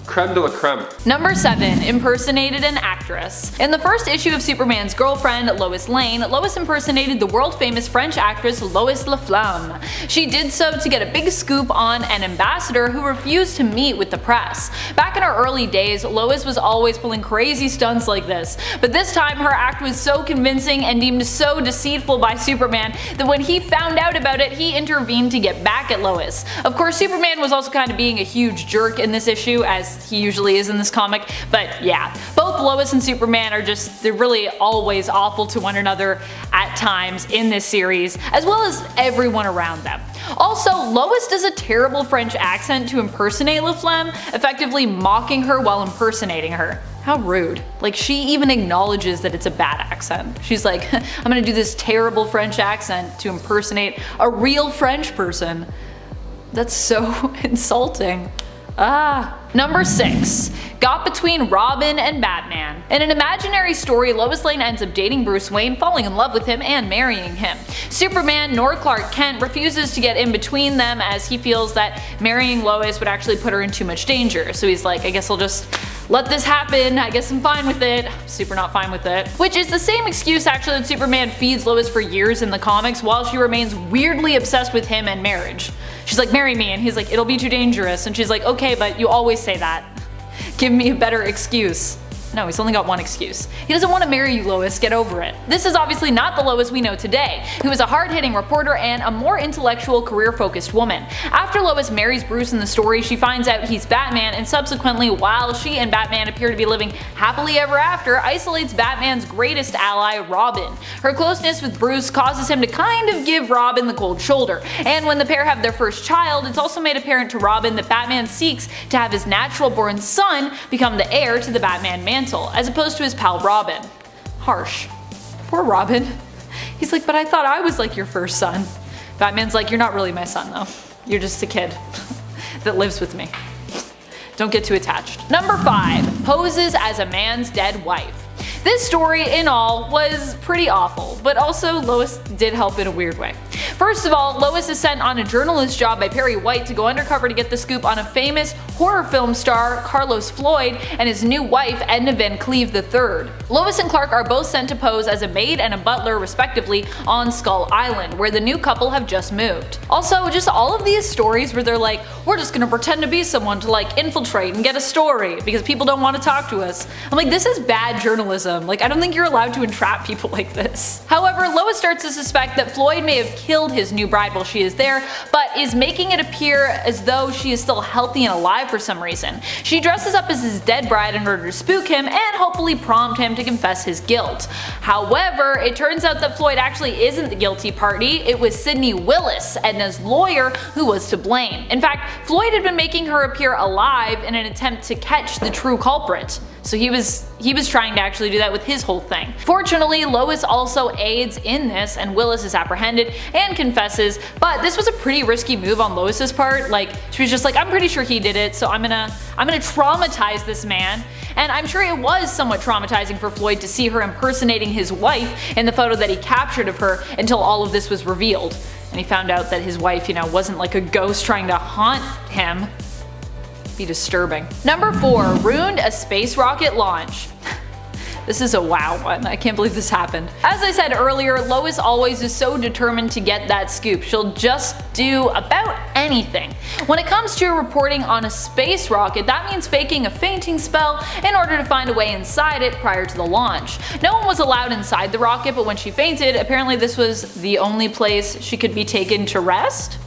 creme de la creme. Number 7, impersonated an actress. In the first issue of Superman's girlfriend, Lois Lane, Lois impersonated the world-famous French actress Lois Lane. She did so to get a big scoop on an ambassador who refused to meet with the press. Back in her early days, Lois was always pulling crazy stunts like this, but this time her act was so convincing and deemed so deceitful by Superman that when he found out about it, he intervened to get back at Lois. Of course, Superman was also kind of being a huge jerk in this issue, as he usually is in this comic, but yeah, both Lois and Superman are they're really always awful to one another at times in this series, as well as everyone around them. Also, Lois does a terrible French accent to impersonate LaFlamme, effectively mocking her while impersonating her. How rude. Like, she even acknowledges that it's a bad accent. She's like, I'm gonna do this terrible French accent to impersonate a real French person. That's so insulting. Number 6. Got between Robin and Batman. In an imaginary story, Lois Lane ends up dating Bruce Wayne, falling in love with him, and marrying him. Superman nor Clark Kent refuses to get in between them, as he feels that marrying Lois would actually put her in too much danger. So he's like, I guess I'll just let this happen, I guess I'm fine with it. Super not fine with it. Which is the same excuse actually that Superman feeds Lois for years in the comics, while she remains weirdly obsessed with him and marriage. She's like, marry me, and he's like, it'll be too dangerous, and she's like, okay, but you always say that. Give me a better excuse. No, he's only got one excuse. He doesn't want to marry you, Lois, get over it. This is obviously not the Lois we know today, who is a hard-hitting reporter and a more intellectual, career-focused woman. After Lois marries Bruce in the story, she finds out he's Batman, and subsequently, while she and Batman appear to be living happily ever after, isolates Batman's greatest ally, Robin. Her closeness with Bruce causes him to kind of give Robin the cold shoulder, and when the pair have their first child, it's also made apparent to Robin that Batman seeks to have his natural-born son become the heir to the Batman mantle, as opposed to his pal Robin. Harsh. Poor Robin. He's like, but I thought I was like your first son. Batman's like, you're not really my son though. You're just a kid that lives with me. Don't get too attached. Number 5. Poses as a man's dead wife. This story, in all, was pretty awful, but also Lois did help in a weird way. First of all, Lois is sent on a journalist job by Perry White to go undercover to get the scoop on a famous horror film star, Carlos Floyd, and his new wife, Edna Van Cleve III. Lois and Clark are both sent to pose as a maid and a butler, respectively, on Skull Island, where the new couple have just moved. Also, just all of these stories where they're like, we're just gonna pretend to be someone to like infiltrate and get a story because people don't want to talk to us. I'm like, this is bad journalism. awesome. Like, I don't think you're allowed to entrap people like this. However, Lois starts to suspect that Floyd may have killed his new bride while she is there, but is making it appear as though she is still healthy and alive for some reason. She dresses up as his dead bride in order to spook him and hopefully prompt him to confess his guilt. However, it turns out that Floyd actually isn't the guilty party. It was Sydney Willis, Edna's lawyer, who was to blame. In fact, Floyd had been making her appear alive in an attempt to catch the true culprit. So he was trying to actually do that with his whole thing. Fortunately, Lois also aids in this, and Willis is apprehended and confesses, but this was a pretty risky move on Lois's part. Like, she was just like, I'm pretty sure he did it, so I'm gonna traumatize this man. And I'm sure it was somewhat traumatizing for Floyd to see her impersonating his wife in the photo that he captured of her until all of this was revealed. And he found out that his wife, wasn't like a ghost trying to haunt him. Be disturbing. Number 4, ruined a space rocket launch. This is a wow one. I can't believe this happened. As I said earlier, Lois always is so determined to get that scoop. She'll just do about anything. When it comes to reporting on a space rocket, that means faking a fainting spell in order to find a way inside it prior to the launch. No one was allowed inside the rocket, but when she fainted, apparently this was the only place she could be taken to rest.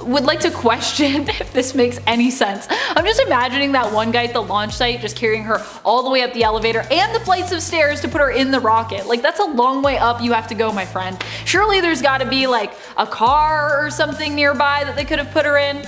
Would like to question if this makes any sense. I'm just imagining that one guy at the launch site just carrying her all the way up the elevator and the flights of stairs to put her in the rocket. Like, that's a long way up you have to go, my friend. Surely there's gotta be like a car or something nearby that they could have put her in.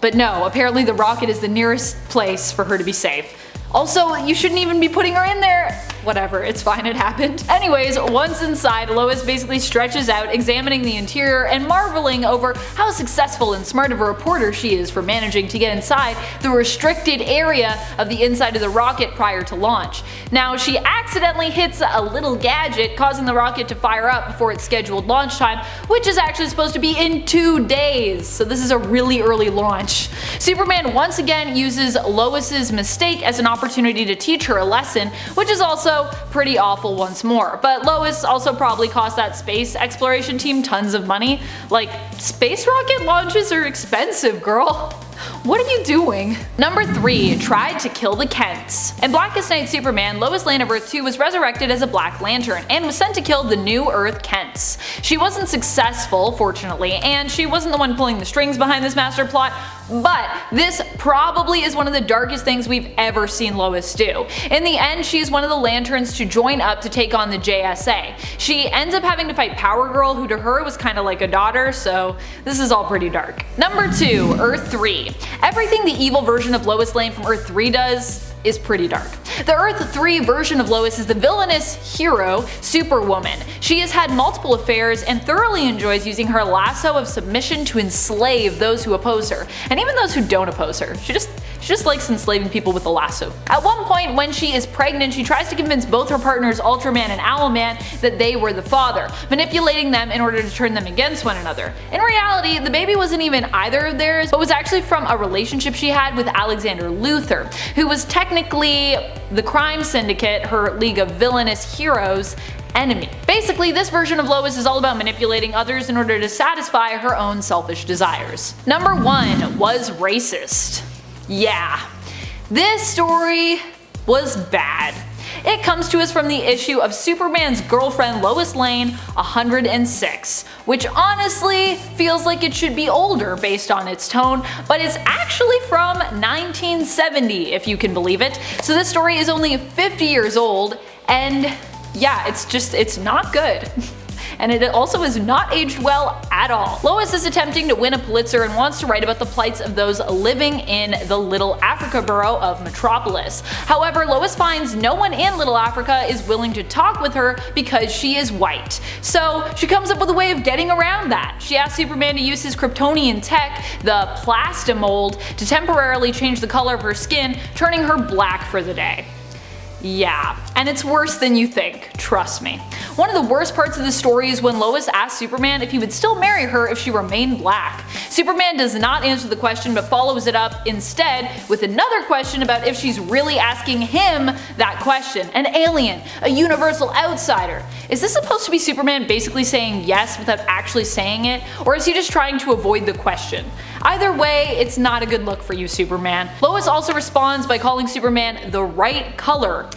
But no, apparently the rocket is the nearest place for her to be safe. Also, you shouldn't even be putting her in there. Whatever, it's fine, it happened. Anyways, once inside, Lois basically stretches out, examining the interior and marveling over how successful and smart of a reporter she is for managing to get inside the restricted area of the inside of the rocket prior to launch. Now, she accidentally hits a little gadget, causing the rocket to fire up before its scheduled launch time, which is actually supposed to be in 2 days. So this is a really early launch. Superman once again uses Lois's mistake as an opportunity to teach her a lesson, which is also pretty awful once more. But Lois also probably cost that space exploration team tons of money. Like, space rocket launches are expensive, girl. What are you doing? Number 3, tried to kill the Kents. In Blackest Night Superman, Lois Lane of Earth 2 was resurrected as a Black Lantern and was sent to kill the New Earth Kents. She wasn't successful, fortunately, and she wasn't the one pulling the strings behind this master plot, but this probably is one of the darkest things we've ever seen Lois do. In the end, she is one of the Lanterns to join up to take on the JSA. She ends up having to fight Power Girl, who to her was kind of like a daughter, so this is all pretty dark. Number 2, Earth 3. Everything the evil version of Lois Lane from Earth 3 does is pretty dark. The Earth 3 version of Lois is the villainous hero, Superwoman. She has had multiple affairs and thoroughly enjoys using her lasso of submission to enslave those who oppose her, and even those who don't oppose her. She just likes enslaving people with a lasso. At one point, when she is pregnant, she tries to convince both her partners Ultraman and Owlman that they were the father, manipulating them in order to turn them against one another. In reality, the baby wasn't even either of theirs, but was actually from a relationship she had with Alexander Luthor, who was technically the crime syndicate, her league of villainous heroes, enemy. Basically, this version of Lois is all about manipulating others in order to satisfy her own selfish desires. Number 1 was racist. Yeah, this story was bad. It comes to us from the issue of Superman's girlfriend Lois Lane 106, which honestly feels like it should be older based on its tone, but it's actually from 1970 if you can believe it. So this story is only 50 years old, and yeah, it's not good. And it also is not aged well at all. Lois is attempting to win a Pitzer and wants to write about the plights of those living in the Little Africa borough of Metropolis. However, Lois finds no one in Little Africa is willing to talk with her because she is white. So she comes up with a way of getting around that. She asks Superman to use his Kryptonian tech, the Plastimold, to temporarily change the color of her skin, turning her black for the day. Yeah, and it's worse than you think, trust me. One of the worst parts of the story is when Lois asks Superman if he would still marry her if she remained black. Superman does not answer the question but follows it up instead with another question about if she's really asking him that question. An alien, a universal outsider. Is this supposed to be Superman basically saying yes without actually saying it, or is he just trying to avoid the question? Either way, it's not a good look for you, Superman. Lois also responds by calling Superman the right color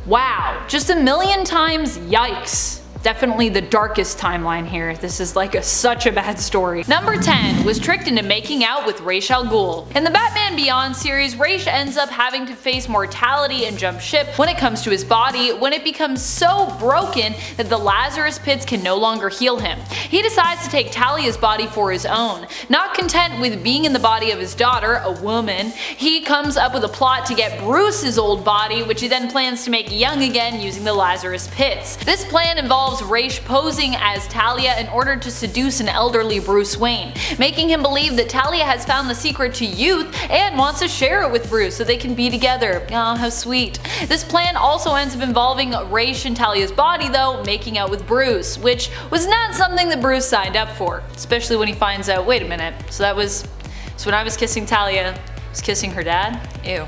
Wow, just a million times yikes. Definitely the darkest timeline here. This is like such a bad story. Number 10 was tricked into making out with Ra's al Ghul. In the Batman Beyond series, Ra's ends up having to face mortality and jump ship when it comes to his body when it becomes so broken that the Lazarus pits can no longer heal him. He decides to take Talia's body for his own. Not content with being in the body of his daughter, a woman, he comes up with a plot to get Bruce's old body, which he then plans to make young again using the Lazarus pits. This plan involves Ra's posing as Talia in order to seduce an elderly Bruce Wayne, making him believe that Talia has found the secret to youth and wants to share it with Bruce so they can be together. Oh, how sweet. This plan also ends up involving Ra's and Talia's body though making out with Bruce, which was not something that Bruce signed up for, especially when he finds out, wait a minute, so when I was kissing Talia, I was kissing her dad? Ew.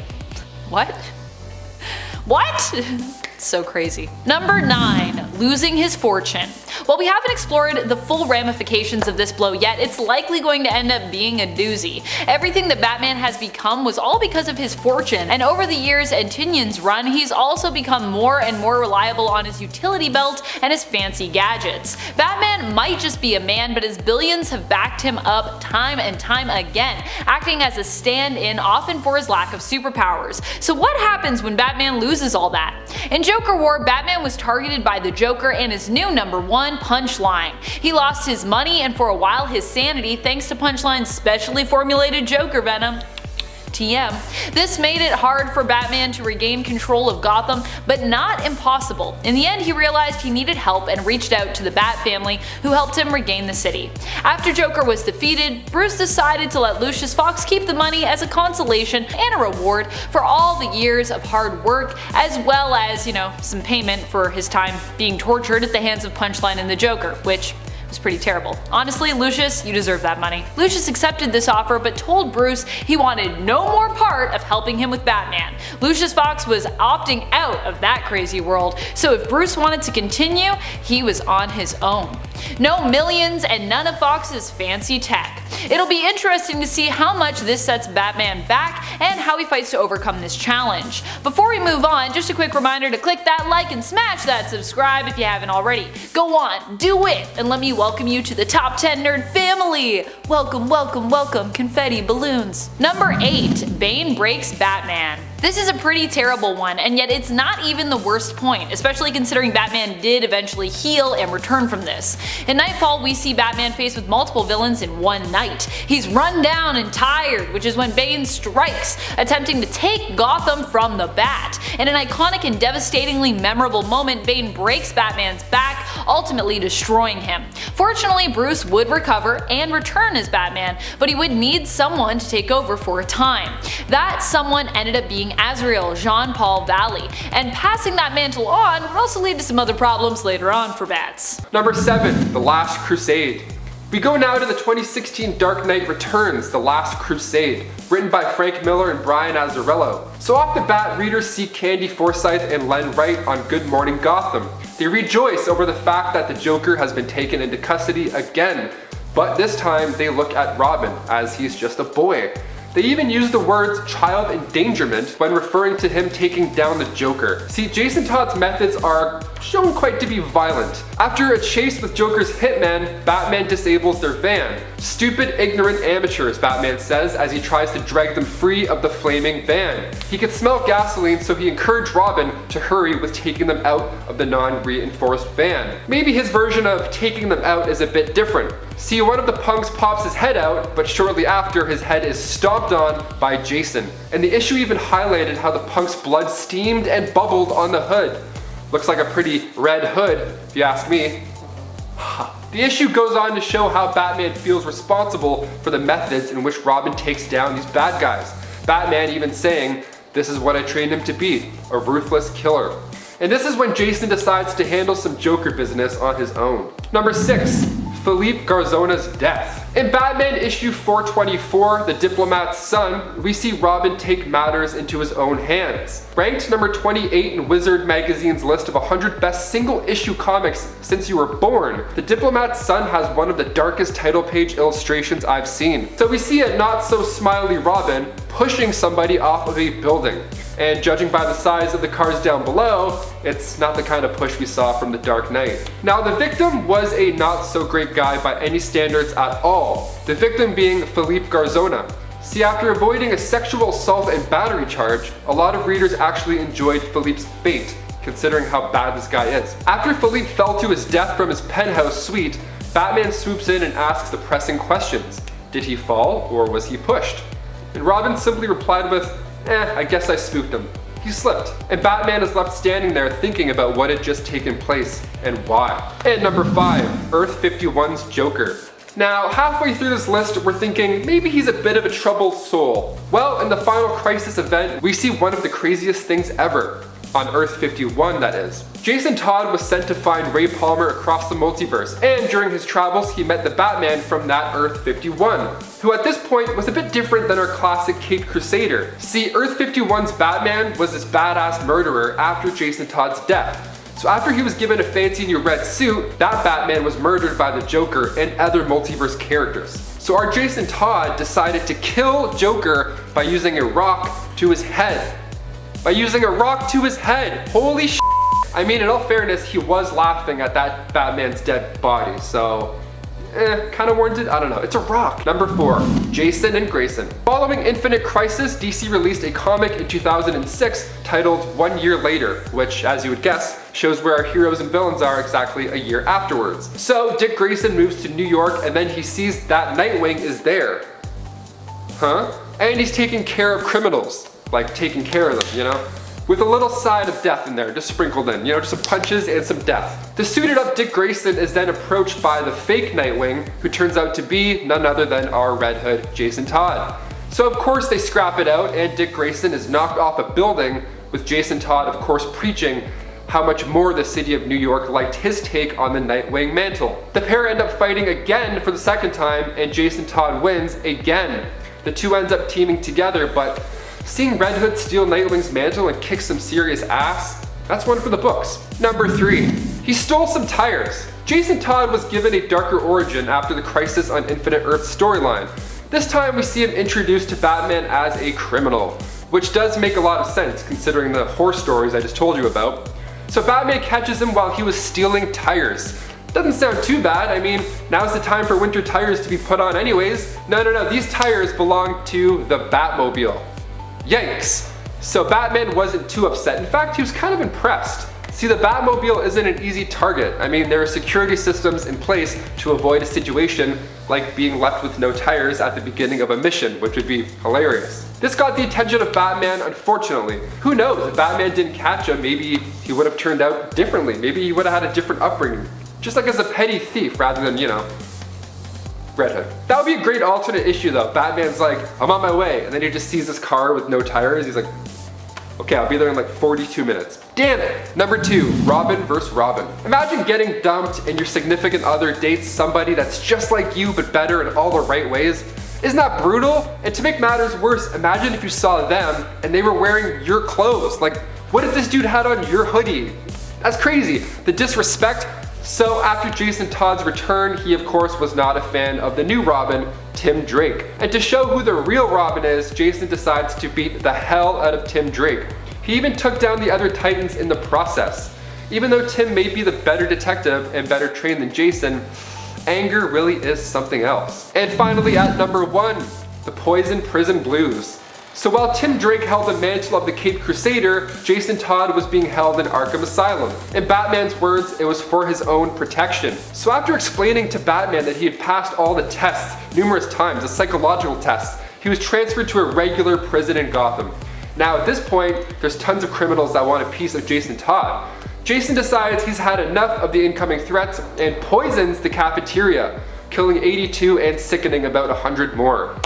What? What? So crazy. Number 9. Losing his fortune. While we haven't explored the full ramifications of this blow yet, it's likely going to end up being a doozy. Everything that Batman has become was all because of his fortune, and over the years and Tynion's run, he's also become more and more reliable on his utility belt and his fancy gadgets. Batman might just be a man, but his billions have backed him up time and time again, acting as a stand-in often for his lack of superpowers. So what happens when Batman loses all that? In Joker War, Batman was targeted by the Joker and his new number 1, Punchline. He lost his money and for a while his sanity thanks to Punchline's specially formulated Joker venom. TM. This made it hard for Batman to regain control of Gotham, but not impossible. In the end, he realized he needed help and reached out to the Bat family, who helped him regain the city. After Joker was defeated, Bruce decided to let Lucius Fox keep the money as a consolation and a reward for all the years of hard work, as well as, some payment for his time being tortured at the hands of Punchline and the Joker, which was pretty terrible. Honestly, Lucius, you deserve that money. Lucius accepted this offer but told Bruce he wanted no more part of helping him with Batman. Lucius Fox was opting out of that crazy world, so if Bruce wanted to continue, he was on his own. No millions and none of Fox's fancy tech. It'll be interesting to see how much this sets Batman back and how he fights to overcome this challenge. Before we move on, just a quick reminder to click that like and smash that subscribe if you haven't already. Go on, do it, and let me welcome you to the top 10 nerd family! Welcome, welcome, welcome, confetti balloons. Number 8. Bane breaks Batman. This is a pretty terrible one, and yet it's not even the worst point, especially considering Batman did eventually heal and return from this. In Nightfall, we see Batman faced with multiple villains in one night. He's run down and tired, which is when Bane strikes, attempting to take Gotham from the Bat. In an iconic and devastatingly memorable moment, Bane breaks Batman's back, ultimately destroying him. Fortunately, Bruce would recover and return as Batman, but he would need someone to take over for a time. That someone ended up being Azreel Jean-Paul Valley, and passing that mantle on would also lead to some other problems later on for Bats. Number 7. The Last Crusade. We go now to the 2016 Dark Knight Returns, The Last Crusade, written by Frank Miller and Brian Azzarello. So off the bat, readers see Candy Forsyth and Len Wright on Good Morning Gotham. They rejoice over the fact that the Joker has been taken into custody again, but this time they look at Robin as he's just a boy. They even use the words child endangerment when referring to him taking down the Joker. See, Jason Todd's methods are shown quite to be violent. After a chase with Joker's hitmen, Batman disables their van. Stupid, ignorant amateurs, Batman says as he tries to drag them free of the flaming van. He could smell gasoline, so he encouraged Robin to hurry with taking them out of the non-reinforced van. Maybe his version of taking them out is a bit different. See, one of the punks pops his head out, but shortly after his head is stomped on by Jason. And the issue even highlighted how the punk's blood steamed and bubbled on the hood. Looks like a pretty red hood, if you ask me. The issue goes on to show how Batman feels responsible for the methods in which Robin takes down these bad guys. Batman even saying, "This is what I trained him to be, a ruthless killer." And this is when Jason decides to handle some Joker business on his own. Number 6. Philippe Garzona's death. In Batman issue 424, The Diplomat's Son, we see Robin take matters into his own hands. Ranked number 28 in Wizard magazine's list of 100 best single-issue comics since you were born, The Diplomat's Son has one of the darkest title page illustrations I've seen. So we see a not-so-smiley Robin pushing somebody off of a building. And judging by the size of the cars down below, it's not the kind of push we saw from The Dark Knight. Now, the victim was a not-so-great guy by any standards at all, the victim being Philippe Garzona. See, after avoiding a sexual assault and battery charge, a lot of readers actually enjoyed Philippe's fate, considering how bad this guy is. After Philippe fell to his death from his penthouse suite, Batman swoops in and asks the pressing questions. Did he fall, or was he pushed? And Robin simply replied with, I guess I spooked him. He slipped. And Batman is left standing there thinking about what had just taken place and why. And number 5, Earth 51's Joker. Now, halfway through this list, we're thinking maybe he's a bit of a troubled soul. Well, in the Final Crisis event, we see one of the craziest things ever. On Earth 51, that is. Jason Todd was sent to find Ray Palmer across the multiverse, and during his travels, he met the Batman from that Earth 51, who at this point was a bit different than our classic Caped Crusader. See, Earth 51's Batman was this badass murderer after Jason Todd's death. So after he was given a fancy new red suit, that Batman was murdered by the Joker and other multiverse characters. So our Jason Todd decided to kill Joker by using a rock to his head. Holy sh**. I mean, in all fairness, he was laughing at that Batman's dead body, so kind of warranted? I don't know. It's a rock. Number 4, Jason and Grayson. Following Infinite Crisis, DC released a comic in 2006 titled 1 Year Later, which, as you would guess, shows where our heroes and villains are exactly a year afterwards. So Dick Grayson moves to New York, and then he sees that Nightwing is there. And he's taking care of criminals. Like taking care of them, you know? With a little side of death in there, just sprinkled in, you know, just some punches and some death. The suited up Dick Grayson is then approached by the fake Nightwing, who turns out to be none other than our Red Hood, Jason Todd. So of course they scrap it out, and Dick Grayson is knocked off a building, with Jason Todd of course preaching how much more the city of New York liked his take on the Nightwing mantle. The pair end up fighting again for the second time, and Jason Todd wins again. The two ends up teaming together, but seeing Red Hood steal Nightwing's mantle and kick some serious ass, that's one for the books. Number 3, he stole some tires. Jason Todd was given a darker origin after the Crisis on Infinite Earth storyline. This time we see him introduced to Batman as a criminal, which does make a lot of sense considering the horror stories I just told you about. So Batman catches him while he was stealing tires. Doesn't sound too bad. I mean, now's the time for winter tires to be put on anyways. No, these tires belong to the Batmobile. Yikes. So Batman wasn't too upset. In fact, he was kind of impressed. See, the Batmobile isn't an easy target. I mean, there are security systems in place to avoid a situation like being left with no tires at the beginning of a mission, which would be hilarious. This got the attention of Batman, unfortunately. Who knows, if Batman didn't catch him, maybe he would have turned out differently. Maybe he would have had a different upbringing. Just like as a petty thief rather than, you know, Red Hood. That would be a great alternate issue though. Batman's like, I'm on my way, and then he just sees this car with no tires. He's like, okay, I'll be there in like 42 minutes. Damn it! Number 2, Robin vs. Robin. Imagine getting dumped and your significant other dates somebody that's just like you but better in all the right ways. Isn't that brutal? And to make matters worse, imagine if you saw them and they were wearing your clothes. Like, what if this dude had on your hoodie? That's crazy. The disrespect. So after Jason Todd's return, he of course was not a fan of the new Robin, Tim Drake. And to show who the real Robin is, Jason decides to beat the hell out of Tim Drake. He even took down the other Titans in the process. Even though Tim may be the better detective and better trained than Jason, anger really is something else. And finally at number 1, the Poison Prison Blues. So while Tim Drake held the mantle of the Caped Crusader, Jason Todd was being held in Arkham Asylum. In Batman's words, it was for his own protection. So after explaining to Batman that he had passed all the tests numerous times, the psychological tests, he was transferred to a regular prison in Gotham. Now at this point, there's tons of criminals that want a piece of Jason Todd. Jason decides he's had enough of the incoming threats and poisons the cafeteria, killing 82 and sickening about 100 more.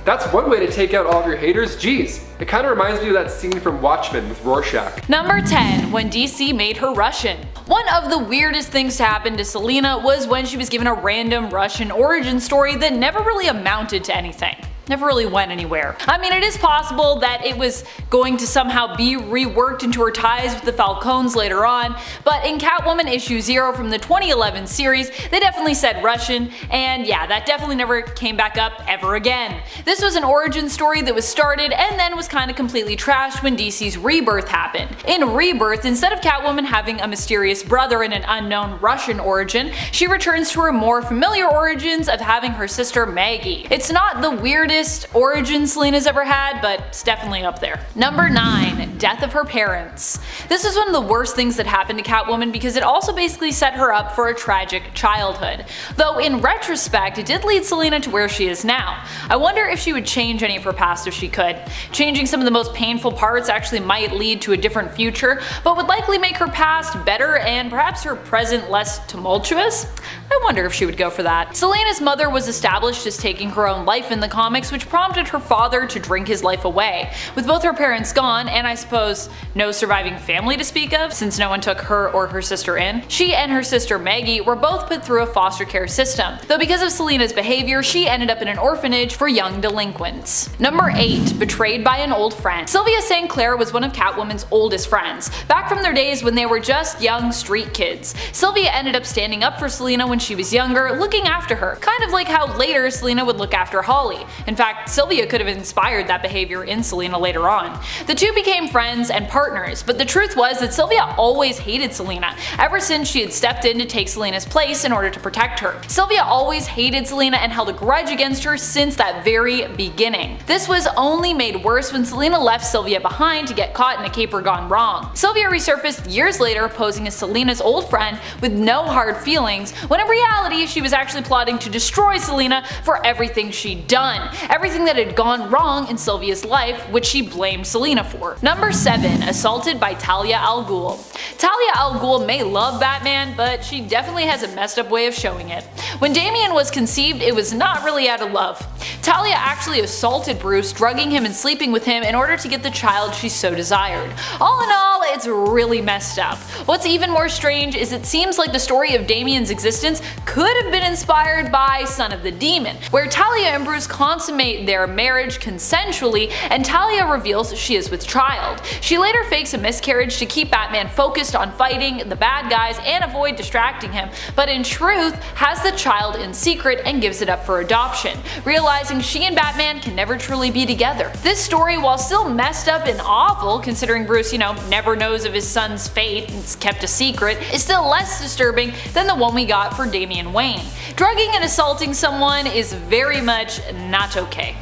That's one way to take out all of your haters. Geez, it kind of reminds me of that scene from Watchmen with Rorschach. Number 10, when DC made her Russian. One of the weirdest things to happen to Selina was when she was given a random Russian origin story that never really amounted to anything. Never really went anywhere. I mean, it is possible that it was going to somehow be reworked into her ties with the Falcons later on, but in Catwoman issue 0 from the 2011 series, they definitely said Russian, and yeah, that definitely never came back up ever again. This was an origin story that was started and then was kinda completely trashed when DC's Rebirth happened. In Rebirth, instead of Catwoman having a mysterious brother and an unknown Russian origin, she returns to her more familiar origins of having her sister Maggie. It's not the weirdest origin Selina's ever had, but it's definitely up there. Number 9. Death of her parents. This is one of the worst things that happened to Catwoman because it also basically set her up for a tragic childhood. Though in retrospect, it did lead Selina to where she is now. I wonder if she would change any of her past if she could. Changing some of the most painful parts actually might lead to a different future, but would likely make her past better and perhaps her present less tumultuous. I wonder if she would go for that. Selina's mother was established as taking her own life in the comics, which prompted her father to drink his life away. With both her parents gone, and I suppose no surviving family to speak of, since no one took her or her sister in, she and her sister Maggie were both put through a foster care system, though because of Selina's behavior, she ended up in an orphanage for young delinquents. Number 8. Betrayed by an old friend. Sylvia St. Clair was one of Catwoman's oldest friends, back from their days when they were just young street kids. Sylvia ended up standing up for Selina when she was younger, looking after her, kind of like how later Selina would look after Holly. In fact, Sylvia could have inspired that behavior in Selina later on. The two became friends and partners, but the truth was that Sylvia always hated Selina, ever since she had stepped in to take Selina's place in order to protect her. Sylvia always hated Selina and held a grudge against her since that very beginning. This was only made worse when Selina left Sylvia behind to get caught in a caper gone wrong. Sylvia resurfaced years later posing as Selina's old friend with no hard feelings, when in reality she was actually plotting to destroy Selina for everything she'd done. Everything that had gone wrong in Sylvia's life, which she blamed Selina for. Number 7. Assaulted by Talia al Ghul. Talia al Ghul may love Batman, but she definitely has a messed up way of showing it. When Damian was conceived, it was not really out of love. Talia actually assaulted Bruce, drugging him and sleeping with him in order to get the child she so desired. All in all, it's really messed up. What's even more strange is it seems like the story of Damian's existence could have been inspired by Son of the Demon, where Talia and Bruce consummate their marriage consensually and Talia reveals she is with child. She later fakes a miscarriage to keep Batman focused on fighting the bad guys and avoid distracting him, but in truth has the child in secret and gives it up for adoption, realizing she and Batman can never truly be together. This story, while still messed up and awful considering Bruce, never knows of his son's fate and it's kept a secret, is still less disturbing than the one we got for Damian Wayne. Drugging and assaulting someone is very much not okay.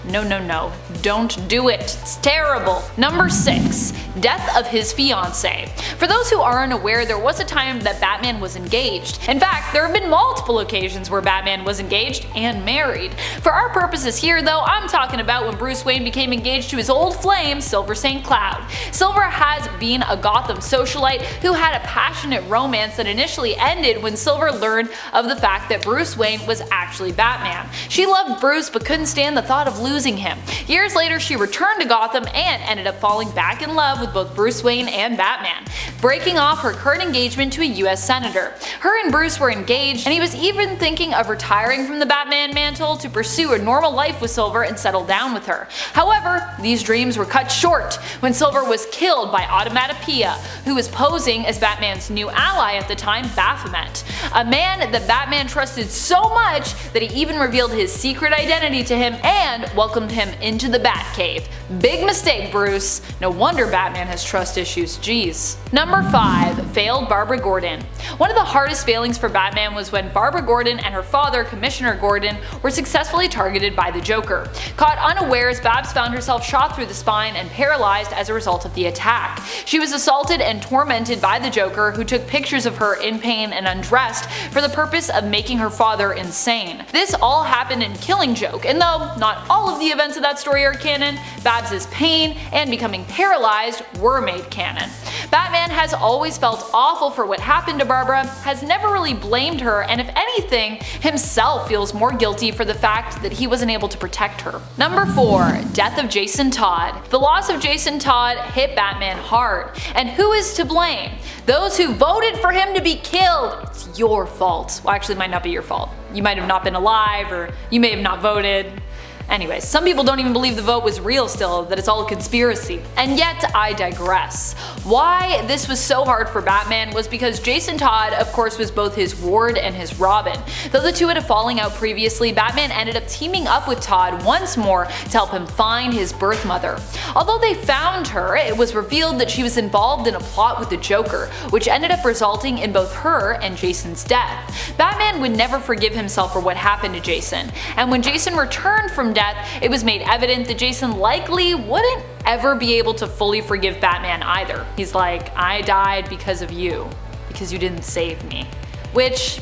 No, no, no. Don't do it. It's terrible. Number 6. Death of his fiance. For those who aren't aware, there was a time that Batman was engaged. In fact, there have been multiple occasions where Batman was engaged and married. For our purposes here though, I'm talking about when Bruce Wayne became engaged to his old flame, Silver St. Cloud. Silver has been a Gotham socialite who had a passionate romance that initially ended when Silver learned of the fact that Bruce Wayne was actually Batman. She loved Bruce but couldn't stand the thought of losing him. Years later, she returned to Gotham and ended up falling back in love with both Bruce Wayne and Batman, breaking off her current engagement to a US senator. Her and Bruce were engaged, and he was even thinking of retiring from the Batman mantle to pursue a normal life with Silver and settle down with her. However, these dreams were cut short when Silver was killed by Automatopoeia, who was posing as Batman's new ally at the time, Baphomet, a man that Batman trusted so much that he even revealed his secret identity to him and welcomed him into the Batcave. Big mistake, Bruce. No wonder Batman has trust issues, jeez. Number 5. Failed Barbara Gordon. One of the hardest failings for Batman was when Barbara Gordon and her father, Commissioner Gordon, were successfully targeted by the Joker. Caught unawares, Babs found herself shot through the spine and paralyzed as a result of the attack. She was assaulted and tormented by the Joker, who took pictures of her in pain and undressed for the purpose of making her father insane. This all happened in Killing Joke, and though not all of the events of that story are canon, Babs' pain and becoming paralyzed were made canon. Batman has always felt awful for what happened to Barbara, has never really blamed her, and if anything, himself feels more guilty for the fact that he wasn't able to protect her. Number 4. Death of Jason Todd. The loss of Jason Todd hit Batman hard. And who is to blame? Those who voted for him to be killed. It's your fault. Well, actually, it might not be your fault. You might have not been alive, or you may have not voted. Anyways, some people don't even believe the vote was real still, that it's all a conspiracy. And yet, I digress. Why this was so hard for Batman was because Jason Todd, of course, was both his ward and his Robin. Though the two had a falling out previously, Batman ended up teaming up with Todd once more to help him find his birth mother. Although they found her, it was revealed that she was involved in a plot with the Joker, which ended up resulting in both her and Jason's death. Batman would never forgive himself for what happened to Jason, and when Jason returned from death, it was made evident that Jason likely wouldn't ever be able to fully forgive Batman either. He's like, I died because of you, because you didn't save me. Which,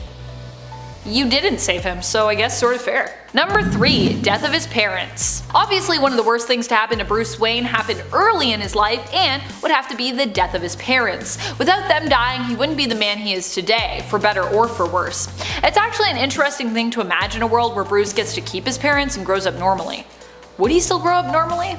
you didn't save him, so I guess sort of fair. Number 3. Death of his parents. Obviously, one of the worst things to happen to Bruce Wayne happened early in his life and would have to be the death of his parents. Without them dying, he wouldn't be the man he is today, for better or for worse. It's actually an interesting thing to imagine a world where Bruce gets to keep his parents and grows up normally. Would he still grow up normally?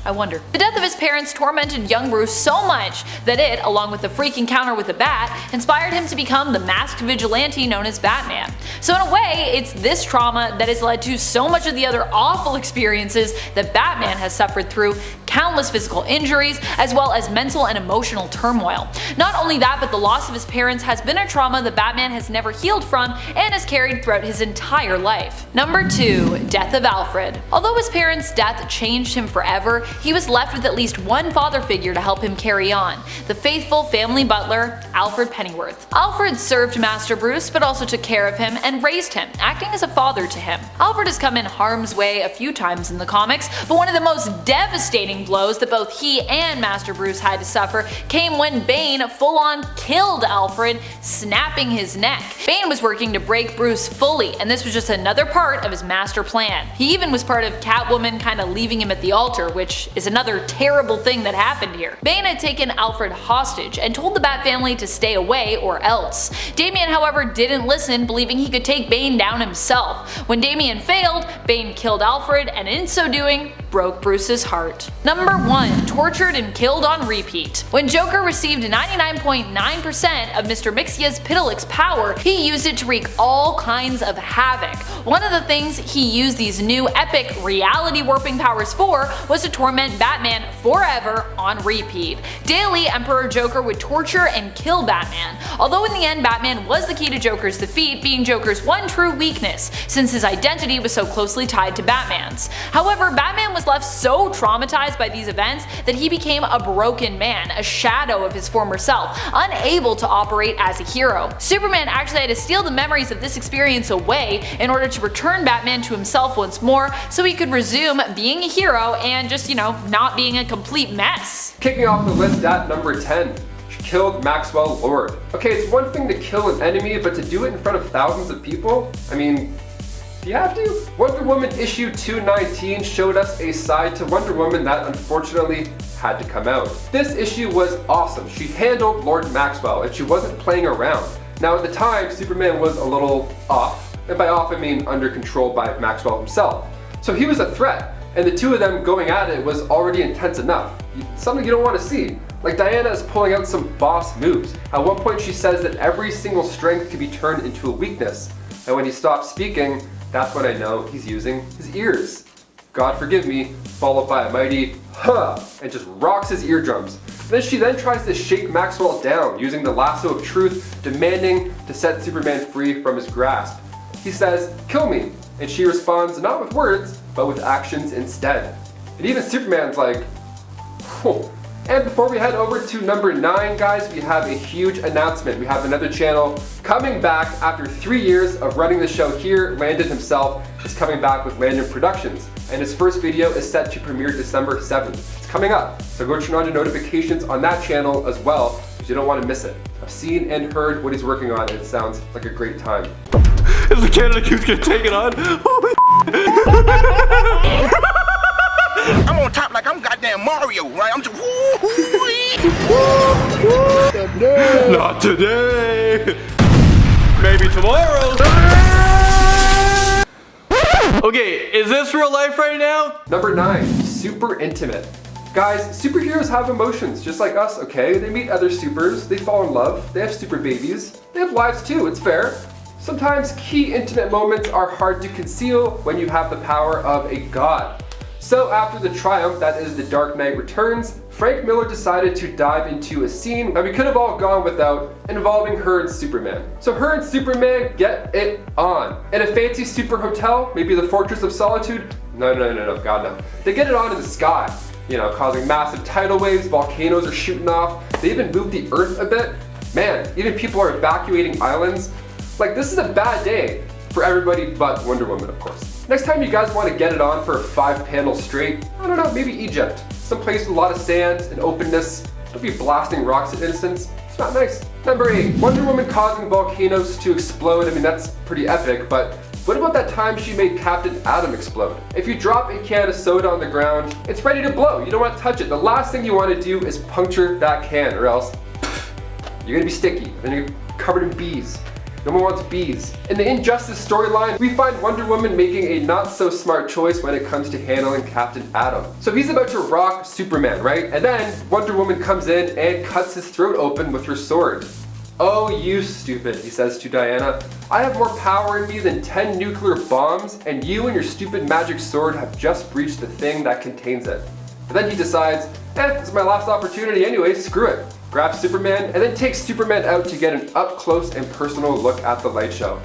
I wonder. The death of his parents tormented young Bruce so much that it, along with the freak encounter with the Bat, inspired him to become the masked vigilante known as Batman. So in a way, it's this trauma that has led to so much of the other awful experiences that Batman has suffered through, countless physical injuries, as well as mental and emotional turmoil. Not only that, but the loss of his parents has been a trauma that Batman has never healed from and has carried throughout his entire life. Number 2. Death of Alfred. Although his parents' death changed him forever, he was left with at least one father figure to help him carry on, the faithful family butler, Alfred Pennyworth. Alfred served Master Bruce, but also took care of him and raised him, acting as a father to him. Alfred has come in harm's way a few times in the comics, but one of the most devastating blows that both he and Master Bruce had to suffer came when Bane full-on killed Alfred, snapping his neck. Bane was working to break Bruce fully, and this was just another part of his master plan. He even was part of Catwoman kinda leaving him at the altar, which is another terrible thing that happened here. Bane had taken Alfred hostage and told the Bat family to stay away or else. Damian, however, didn't listen, believing he could take Bane down himself. When Damian failed, Bane killed Alfred, and in so doing, broke Bruce's heart. Number 1. Tortured and killed on repeat. When Joker received 99.9% of Mr. Mixia's Pitilix power, he used it to wreak all kinds of havoc. One of the things he used these new epic reality warping powers for was to torment Batman forever on repeat. Daily, Emperor Joker would torture and kill Batman, although in the end Batman was the key to Joker's defeat, being Joker's one true weakness, since his identity was so closely tied to Batman's. However, Batman was left so traumatized by these events that he became a broken man, a shadow of his former self, unable to operate as a hero. Superman actually had to steal the memories of this experience away in order to return Batman to himself once more so he could resume being a hero and just, not being a complete mess. Kicking off the list at number 10. She killed Maxwell Lord. Okay, it's one thing to kill an enemy, but to do it in front of thousands of people? I mean, do you have to? Wonder Woman issue 219 showed us a side to Wonder Woman that unfortunately had to come out. This issue was awesome. She handled Lord Maxwell and she wasn't playing around. Now at the time, Superman was a little off, and by off I mean under control by Maxwell himself. So he was a threat, and the two of them going at it was already intense enough. Something you don't want to see. Like Diana is pulling out some boss moves. At one point she says that every single strength can be turned into a weakness. And when he stops speaking, that's when I know he's using his ears. God forgive me, followed by a mighty huh, and just rocks his eardrums. Then she tries to shake Maxwell down using the lasso of truth, demanding to set Superman free from his grasp. He says, "Kill me," and she responds not with words, but with actions instead. And even Superman's like, whew. And before we head over to number 9, guys, we have a huge announcement. We have another channel coming back after 3 years of running the show here. Landon himself is coming back with Landon Productions, and his first video is set to premiere December 7th. It's coming up, so go turn on your notifications on that channel as well, because you don't want to miss it. I've seen and heard what he's working on, and it sounds like a great time. Is the Canada Goose gonna take it on? Oh my I'm on top like I'm goddamn Mario, right? I'm just Not today. Maybe tomorrow. Okay, is this real life right now? Number 9, super intimate. Guys, superheroes have emotions just like us, okay? They meet other supers, they fall in love, they have super babies, they have lives too, it's fair. Sometimes key intimate moments are hard to conceal when you have the power of a god. So after the triumph that is The Dark Knight Returns, Frank Miller decided to dive into a scene that we could have all gone without, involving her and Superman. So her and Superman get it on. In a fancy super hotel, maybe the Fortress of Solitude? No, God no. They get it on in the sky, you know, causing massive tidal waves, volcanoes are shooting off, they even moved the earth a bit. Man, even people are evacuating islands. Like, this is a bad day for everybody but Wonder Woman, of course. Next time you guys want to get it on for a 5-panel straight, I don't know, maybe Egypt. Someplace with a lot of sand and openness. Don't be blasting rocks at innocents. It's not nice. Number 8, Wonder Woman causing volcanoes to explode. I mean, that's pretty epic, but what about that time she made Captain Atom explode? If you drop a can of soda on the ground, it's ready to blow. You don't want to touch it. The last thing you want to do is puncture that can, or else you're gonna be sticky and you're covered in bees. No one wants bees. In the Injustice storyline, we find Wonder Woman making a not so smart choice when it comes to handling Captain Atom. So he's about to rock Superman, right? And then Wonder Woman comes in and cuts his throat open with her sword. "Oh, you stupid," he says to Diana. "I have more power in me than 10 nuclear bombs, and you and your stupid magic sword have just breached the thing that contains it." But then he decides, this is my last opportunity anyway, screw it. Grabs Superman and then takes Superman out to get an up close and personal look at the light show.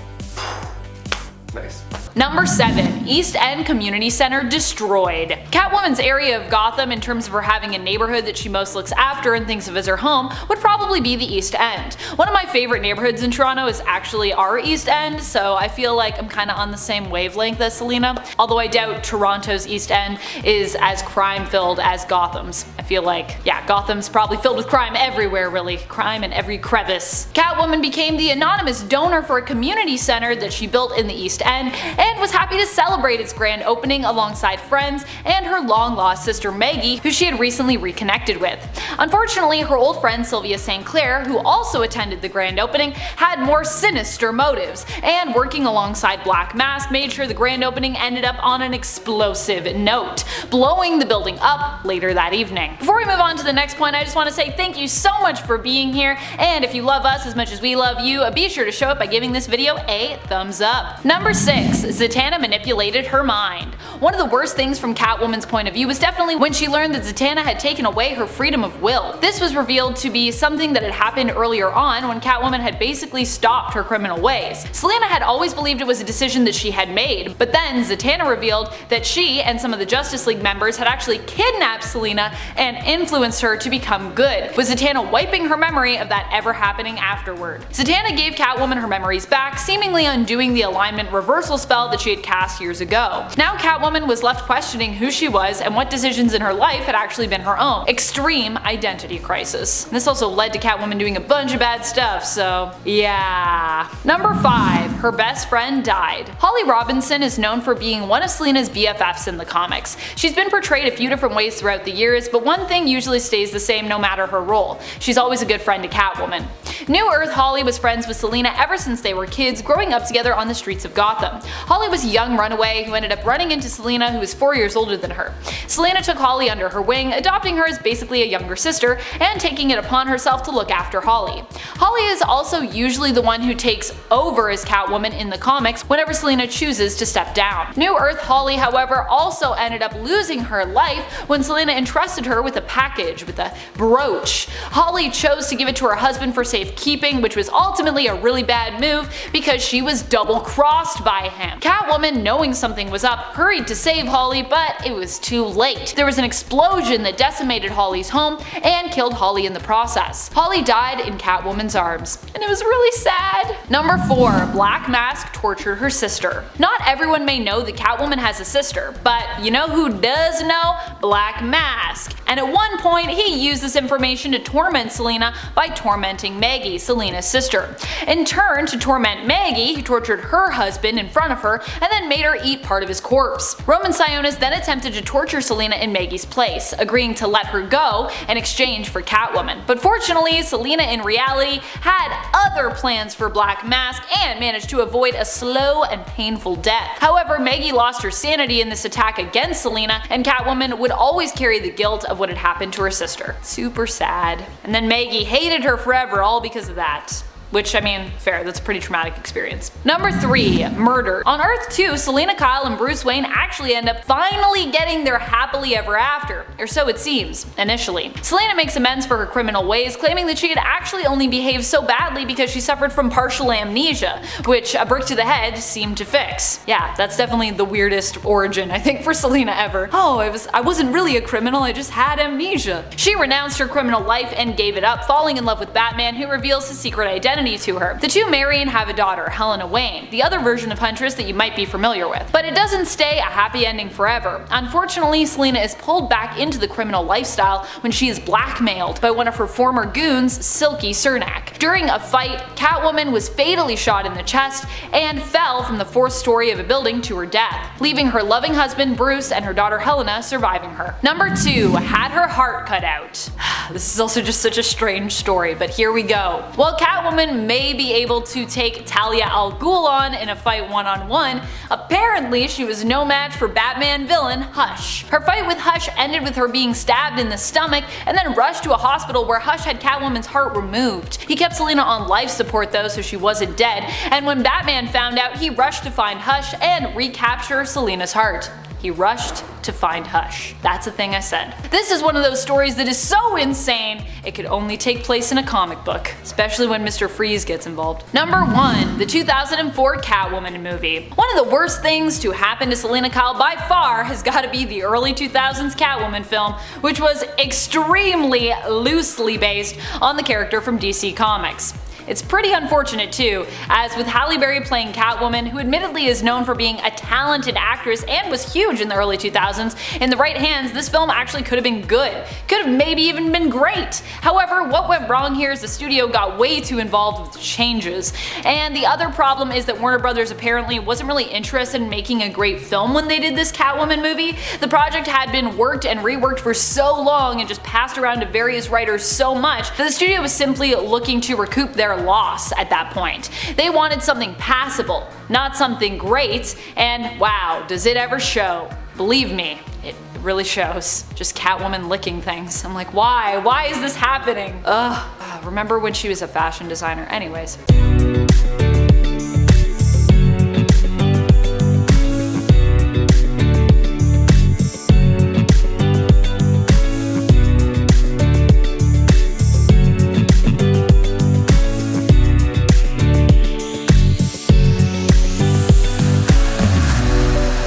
Nice. Number 7, East End Community Center destroyed. Catwoman's area of Gotham, in terms of her having a neighborhood that she most looks after and thinks of as her home, would probably be the East End. One of my favorite neighborhoods in Toronto is actually our East End, so I feel like I'm kinda on the same wavelength as Selena, although I doubt Toronto's East End is as crime-filled as Gotham's. I feel like, yeah, Gotham's probably filled with crime everywhere really, crime in every crevice. Catwoman became the anonymous donor for a community center that she built in the East End, and was happy to celebrate its grand opening alongside friends and her long-lost sister Maggie, who she had recently reconnected with. Unfortunately, her old friend Sylvia St. Clair, who also attended the grand opening, had more sinister motives, and working alongside Black Mask made sure the grand opening ended up on an explosive note, blowing the building up later that evening. Before we move on to the next point, I just want to say thank you so much for being here, and if you love us as much as we love you, be sure to show it by giving this video a thumbs up. Number 6, Zatanna manipulated her mind. One of the worst things from Catwoman's point of view was definitely when she learned that Zatanna had taken away her freedom of will. This was revealed to be something that had happened earlier on when Catwoman had basically stopped her criminal ways. Selena had always believed it was a decision that she had made, but then Zatanna revealed that she and some of the Justice League members had actually kidnapped Selena and influenced her to become good, with Zatanna wiping her memory of that ever happening afterward. Zatanna gave Catwoman her memories back, seemingly undoing the alignment reversal spell that she had cast years ago. Now Catwoman was left questioning who she was and what decisions in her life had actually been her own. Extreme identity crisis. This also led to Catwoman doing a bunch of bad stuff, so yeah. Number 5, her best friend died. Holly Robinson is known for being one of Selena's BFFs in the comics. She's been portrayed a few different ways throughout the years, but one thing usually stays the same no matter her role. She's always a good friend to Catwoman. New Earth Holly was friends with Selena ever since they were kids, growing up together on the streets of Gotham. Holly was a young runaway who ended up running into Selena, who was 4 years older than her. Selena took Holly under her wing, adopting her as basically a younger sister, and taking it upon herself to look after Holly. Holly is also usually the one who takes over as Catwoman in the comics whenever Selena chooses to step down. New Earth Holly, however, also ended up losing her life when Selena entrusted her with a package, with a brooch. Holly chose to give it to her husband for safekeeping, which was ultimately a really bad move because she was double-crossed by him. Catwoman, knowing something was up, hurried to save Holly, but it was too late. There was an explosion that decimated Holly's home and killed Holly in the process. Holly died in Catwoman's arms, and it was really sad. Number 4, Black Mask tortured her sister. Not everyone may know that Catwoman has a sister, but you know who does know? Black Mask. And at one point, he used this information to torment Selena by tormenting Meg, Maggie, Selena's sister. In turn, to torment Maggie, he tortured her husband in front of her and then made her eat part of his corpse. Roman Sionis then attempted to torture Selena in Maggie's place, agreeing to let her go in exchange for Catwoman. But fortunately, Selena in reality had other plans for Black Mask and managed to avoid a slow and painful death. However, Maggie lost her sanity in this attack against Selena, and Catwoman would always carry the guilt of what had happened to her sister. Super sad. And then Maggie hated her forever, all because of that. Which, I mean, fair, that's a pretty traumatic experience. Number 3. Murder. On Earth 2, Selena Kyle and Bruce Wayne actually end up finally getting their happily ever after, or so it seems, initially. Selena makes amends for her criminal ways, claiming that she had actually only behaved so badly because she suffered from partial amnesia, which a brick to the head seemed to fix. Yeah, that's definitely the weirdest origin, I think, for Selena ever. Oh, I wasn't really a criminal, I just had amnesia. She renounced her criminal life and gave it up, falling in love with Batman, who reveals his secret identity to her. The two marry and have a daughter, Helena Wayne, the other version of Huntress that you might be familiar with. But it doesn't stay a happy ending forever. Unfortunately, Selena is pulled back into the criminal lifestyle when she is blackmailed by one of her former goons, Silky Cernak. During a fight, Catwoman was fatally shot in the chest and fell from the 4th story of a building to her death, leaving her loving husband Bruce and her daughter Helena surviving her. Number 2. Had her heart cut out. This is also just such a strange story, but here we go. While Catwoman may be able to take Talia al Ghul on in a fight one-on-one, apparently she was no match for Batman villain Hush. Her fight with Hush ended with her being stabbed in the stomach and then rushed to a hospital where Hush had Catwoman's heart removed. He kept Selena on life support though, so she wasn't dead, and when Batman found out, he rushed to find Hush and recapture Selena's heart. He rushed to find Hush. That's a thing I said. This is one of those stories that is so insane, it could only take place in a comic book, especially when Mr. Freeze gets involved. Number 1. The 2004 Catwoman movie. One of the worst things to happen to Selena Kyle by far has got to be the early 2000s Catwoman film, which was extremely loosely based on the character from DC Comics. It's pretty unfortunate too, as with Halle Berry playing Catwoman, who admittedly is known for being a talented actress and was huge in the early 2000s, in the right hands this film actually could have been good. Could have maybe even been great. However, what went wrong here is the studio got way too involved with changes. And the other problem is that Warner Brothers apparently wasn't really interested in making a great film when they did this Catwoman movie. The project had been worked and reworked for so long and just passed around to various writers so much that the studio was simply looking to recoup their loss at that point. They wanted something passable, not something great, and wow, does it ever show. Believe me, it really shows. Just Catwoman licking things. I'm like, why? Why is this happening? Ugh. Remember when she was a fashion designer? Anyways.